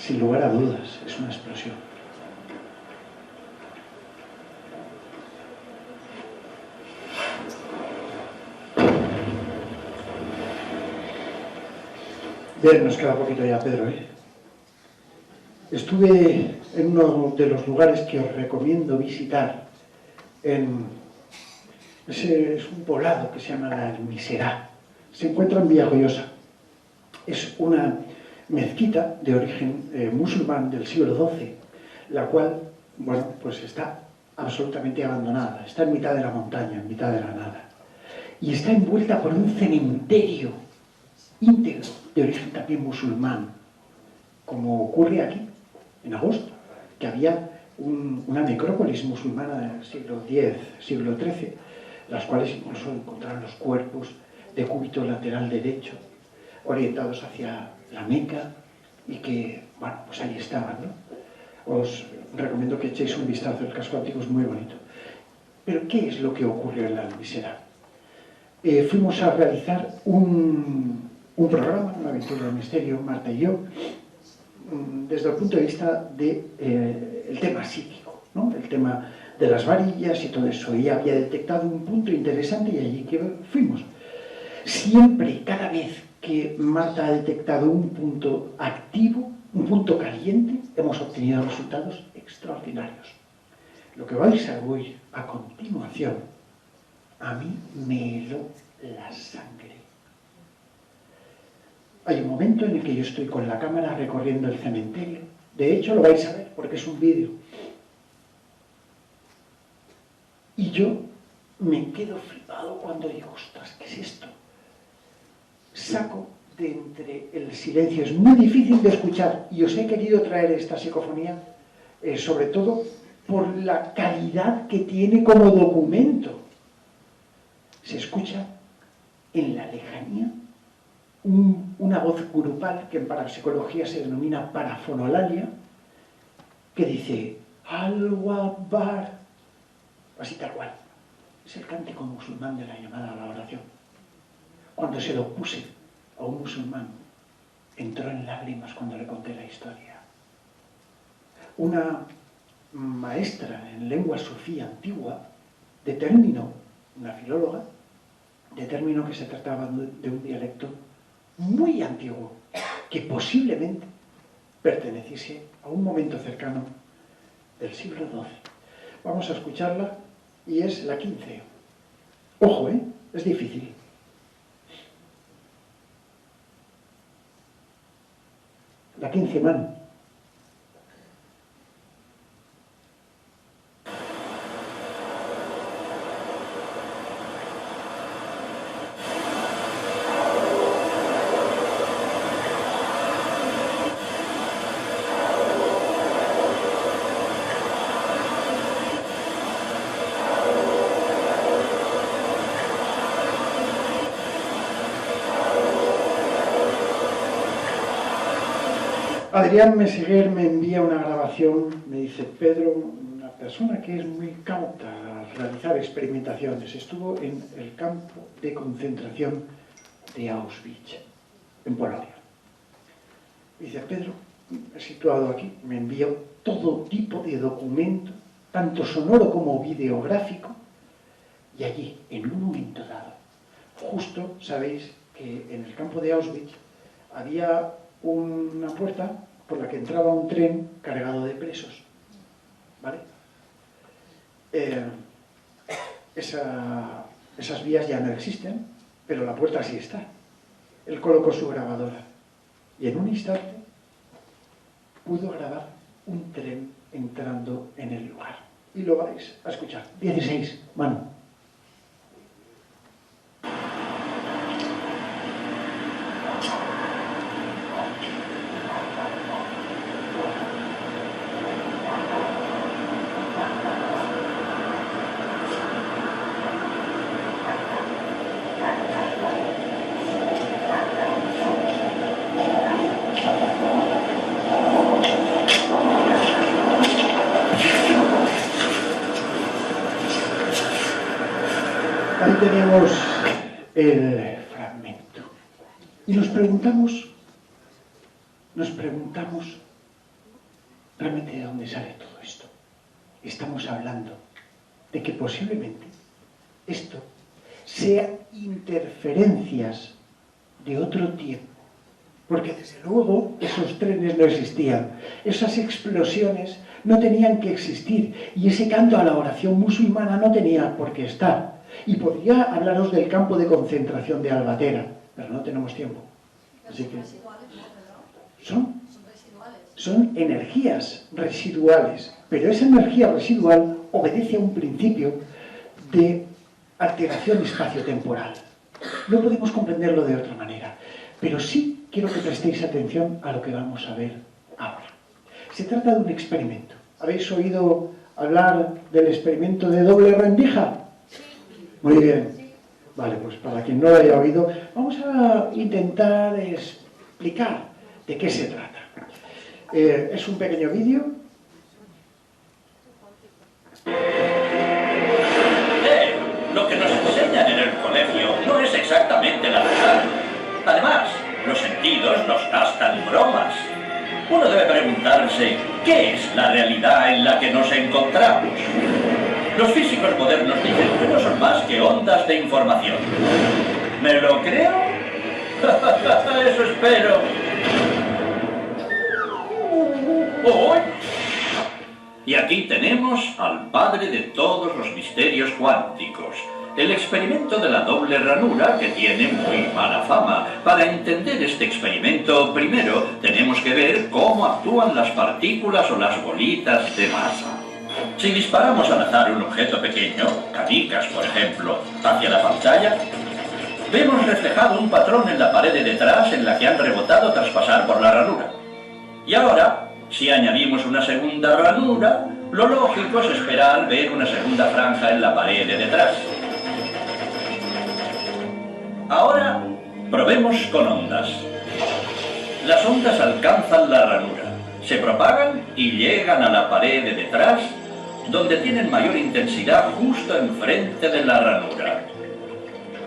[SPEAKER 2] sin lugar a dudas, es una explosión. Bien, nos queda poquito ya, Pedro, ¿eh? Estuve en uno de los lugares que os recomiendo visitar. Es un poblado que se llama La Almiserá. Se encuentra en Villajoyosa. Es una mezquita de origen musulmán del siglo XII, la cual, bueno, pues está absolutamente abandonada. Está en mitad de la montaña, en mitad de la nada. Y está envuelta por un cementerio íntegro de origen también musulmán, como ocurre aquí, en agosto, que había una necrópolis musulmana del siglo X, siglo XIII, las cuales incluso encontraron los cuerpos de cúbito lateral derecho, orientados hacia la Meca, y que, bueno, pues ahí estaban, ¿no? Os recomiendo que echéis un vistazo, el casco antiguo es muy bonito. Pero, ¿qué es lo que ocurrió en La Almiserá? Fuimos a realizar un programa, una aventura del misterio, Marta y yo, desde el punto de vista del tema psíquico, ¿no? El tema de las varillas y todo eso. Ella había detectado un punto interesante y allí que fuimos. Siempre, cada vez que Marta ha detectado un punto activo, un punto caliente, hemos obtenido resultados extraordinarios. Lo que vais a oír a continuación, a mí me heló la sangre. Hay un momento en el que yo estoy con la cámara recorriendo el cementerio. De hecho, lo vais a ver porque es un vídeo. Y yo me quedo flipado cuando digo, ostras, ¿qué es esto? Saco de entre el silencio. Es muy difícil de escuchar y os he querido traer esta psicofonía, sobre todo por la calidad que tiene como documento. Se escucha en la lejanía una voz grupal que en parapsicología se denomina parafonolalia, que dice Allahu Akbar, así tal cual. Es el cántico musulmán de la llamada a la oración. Cuando se lo puse a un musulmán, entró en lágrimas cuando le conté la historia. Una maestra en lengua sufí antigua determinó, una filóloga, determinó que se trataba de un dialecto muy antiguo, que posiblemente perteneciese a un momento cercano del siglo XII. Vamos a escucharla y es la 15. Ojo, es difícil. La 15, man. Adrián Meseguer me envía una grabación, me dice, Pedro, una persona que es muy cauta al realizar experimentaciones, estuvo en el campo de concentración de Auschwitz, en Polonia. Me dice, Pedro, situado aquí, me envió todo tipo de documento, tanto sonoro como videográfico, y allí, en un momento dado, justo sabéis que en el campo de Auschwitz había una puerta por la que entraba un tren cargado de presos, ¿vale? Esas vías ya no existen, pero la puerta sí está. Él colocó su grabadora y en un instante pudo grabar un tren entrando en el lugar. Y lo vais a escuchar. 16, mano. Ahí tenemos el fragmento. Y nos preguntamos ¿Realmente de dónde sale todo esto? Estamos hablando de que posiblemente esto sea interferencias de otro tiempo. Porque desde luego esos trenes no existían, esas explosiones no tenían que existir y ese canto a la oración musulmana no tenía por qué estar. Y podría hablaros del campo de concentración de Albatera, pero no tenemos tiempo. Así que son energías residuales, pero esa energía residual obedece a un principio de alteración espaciotemporal. No podemos comprenderlo de otra manera, pero sí quiero que prestéis atención a lo que vamos a ver ahora. Se trata de un experimento. ¿Habéis oído hablar del experimento de doble rendija? Muy bien. Vale, pues para quien no lo haya oído, vamos a intentar explicar de qué se trata. Es un pequeño vídeo.
[SPEAKER 6] Lo que nos enseñan en el colegio no es exactamente la verdad. Además, los sentidos nos gastan bromas. Uno debe preguntarse, ¿qué es la realidad en la que nos encontramos? Los físicos modernos dicen que no son más que ondas de información. ¿Me lo creo? Eso espero. ¡Oh! Y aquí tenemos al padre de todos los misterios cuánticos. El experimento de la doble ranura, que tiene muy mala fama. Para entender este experimento, primero tenemos que ver cómo actúan las partículas o las bolitas de masa. Si disparamos al azar un objeto pequeño, canicas por ejemplo, hacia la pantalla, vemos reflejado un patrón en la pared de detrás en la que han rebotado tras pasar por la ranura. Y ahora, si añadimos una segunda ranura, lo lógico es esperar ver una segunda franja en la pared de detrás. Ahora, probemos con ondas. Las ondas alcanzan la ranura, se propagan y llegan a la pared de detrás, donde tienen mayor intensidad justo enfrente de la ranura.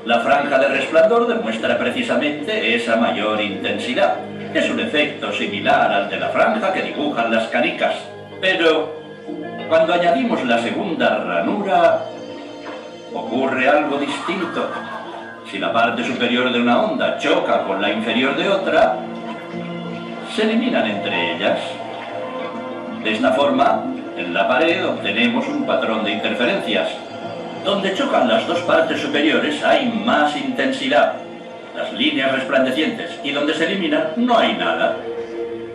[SPEAKER 6] La franja de resplandor demuestra precisamente esa mayor intensidad. Es un efecto similar al de la franja que dibujan las canicas. Pero cuando añadimos la segunda ranura, ocurre algo distinto. Si la parte superior de una onda choca con la inferior de otra, se eliminan entre ellas. De esta forma, en la pared obtenemos un patrón de interferencias. Donde chocan las dos partes superiores hay más intensidad, las líneas resplandecientes, y donde se eliminan no hay nada.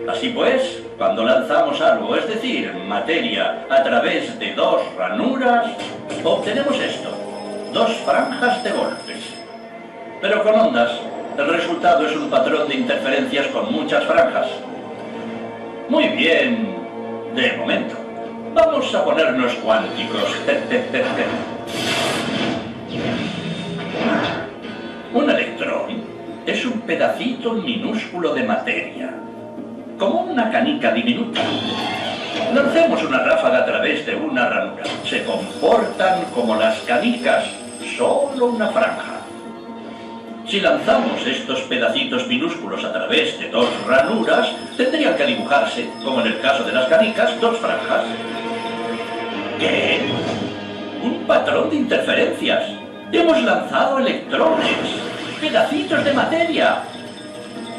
[SPEAKER 6] Así pues, cuando lanzamos algo, es decir, materia, a través de dos ranuras, obtenemos esto, dos franjas de golpes. Pero con ondas, el resultado es un patrón de interferencias con muchas franjas. Muy bien, de momento. Vamos a ponernos cuánticos. Un electrón es un pedacito minúsculo de materia, como una canica diminuta. Lancemos una ráfaga a través de una ranura. Se comportan como las canicas, solo una franja. Si lanzamos estos pedacitos minúsculos a través de dos ranuras, tendrían que dibujarse, como en el caso de las canicas, dos franjas. ¿Qué? Un patrón de interferencias. Hemos lanzado electrones, pedacitos de materia.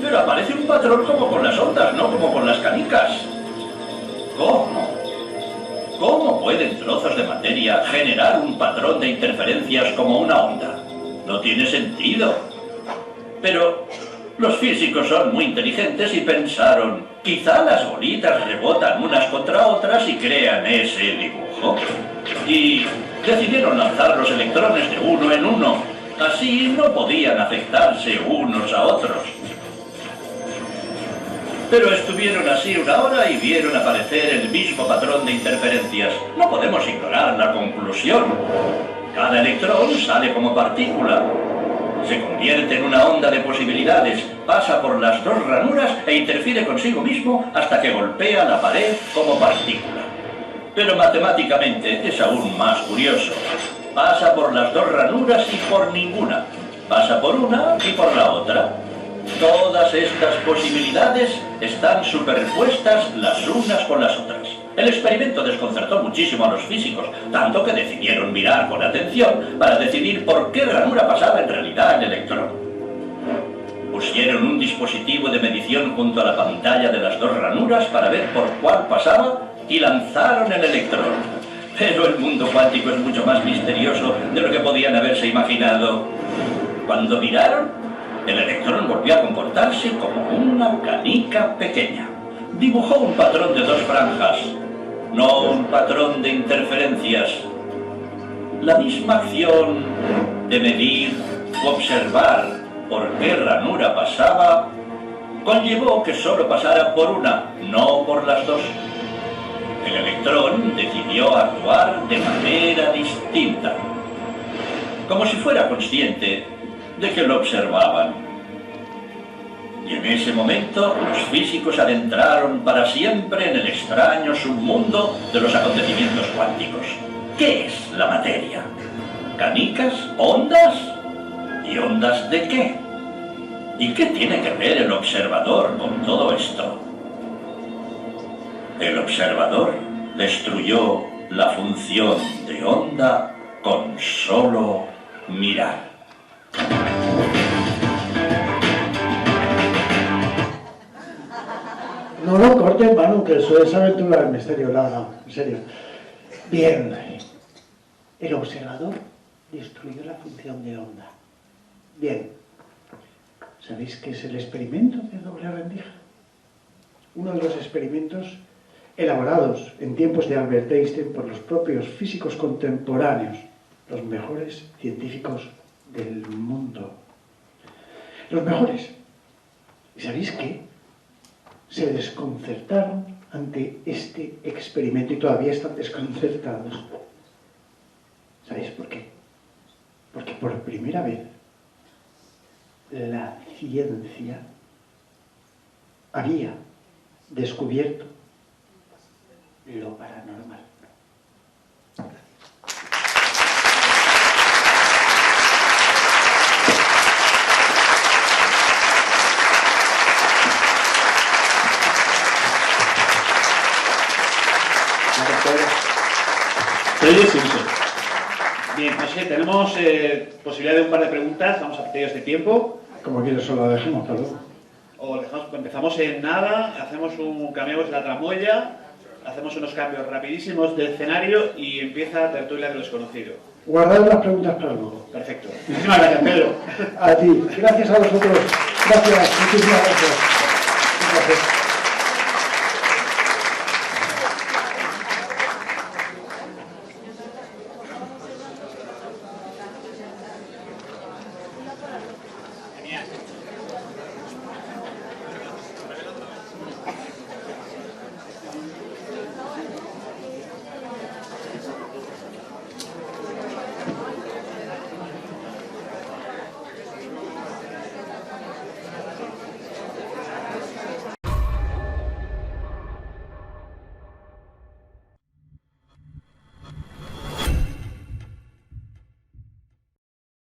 [SPEAKER 6] Pero aparece un patrón como con las ondas, no como con las canicas. ¿Cómo? ¿Cómo pueden trozos de materia generar un patrón de interferencias como una onda? No tiene sentido. Pero los físicos son muy inteligentes y pensaron, quizá las bolitas rebotan unas contra otras y crean ese dibujo. Y decidieron lanzar los electrones de uno en uno. Así no podían afectarse unos a otros. Pero estuvieron así una hora y vieron aparecer el mismo patrón de interferencias. No podemos ignorar la conclusión. Cada electrón sale como partícula. Se convierte en una onda de posibilidades, pasa por las dos ranuras e interfiere consigo mismo hasta que golpea la pared como partícula. Pero matemáticamente es aún más curioso. Pasa por las dos ranuras y por ninguna. Pasa por una y por la otra. Todas todas estas posibilidades están superpuestas las unas con las otras. El experimento desconcertó muchísimo a los físicos, tanto que decidieron mirar con atención para decidir por qué ranura pasaba en realidad el electrón. Pusieron un dispositivo de medición junto a la pantalla de las dos ranuras para ver por cuál pasaba y lanzaron el electrón. Pero el mundo cuántico es mucho más misterioso de lo que podían haberse imaginado. Cuando miraron, el electrón volvió a comportarse como una canica pequeña. Dibujó un patrón de dos franjas, no un patrón de interferencias. La misma acción de medir u observar por qué ranura pasaba conllevó que solo pasara por una, no por las dos. El electrón decidió actuar de manera distinta, como si fuera consciente de que lo observaban. Y en ese momento los físicos adentraron para siempre en el extraño submundo de los acontecimientos cuánticos. ¿Qué es la materia? ¿Canicas? ¿Ondas? ¿Y ondas de qué? ¿Y qué tiene que ver el observador con todo esto? El observador destruyó la función de onda con solo mirar.
[SPEAKER 2] No lo corten, Manu, que eso es aventura del misterio, no, en serio. Bien, el observador destruyó la función de onda. Bien, ¿sabéis qué es el experimento de doble rendija? Uno de los experimentos elaborados en tiempos de Albert Einstein por los propios físicos contemporáneos, los mejores científicos del mundo. Los mejores. ¿Y sabéis qué? Se desconcertaron ante este experimento y todavía están desconcertados. ¿Sabéis por qué? Porque por primera vez la ciencia había descubierto lo paranormal.
[SPEAKER 1] Bien, no sé, tenemos posibilidad de un par de preguntas, vamos a pedir este tiempo.
[SPEAKER 2] Como quieres, solo la dejemos para luego.
[SPEAKER 1] O dejamos, empezamos en nada, cambiamos la tramoya, hacemos unos cambios rapidísimos de escenario y empieza Tertulia de lo Desconocido.
[SPEAKER 2] Guardad las preguntas para luego.
[SPEAKER 1] Perfecto. Muchísimas gracias, Pedro.
[SPEAKER 2] A ti. Gracias a vosotros. Gracias. Muchísimas gracias. Un placer.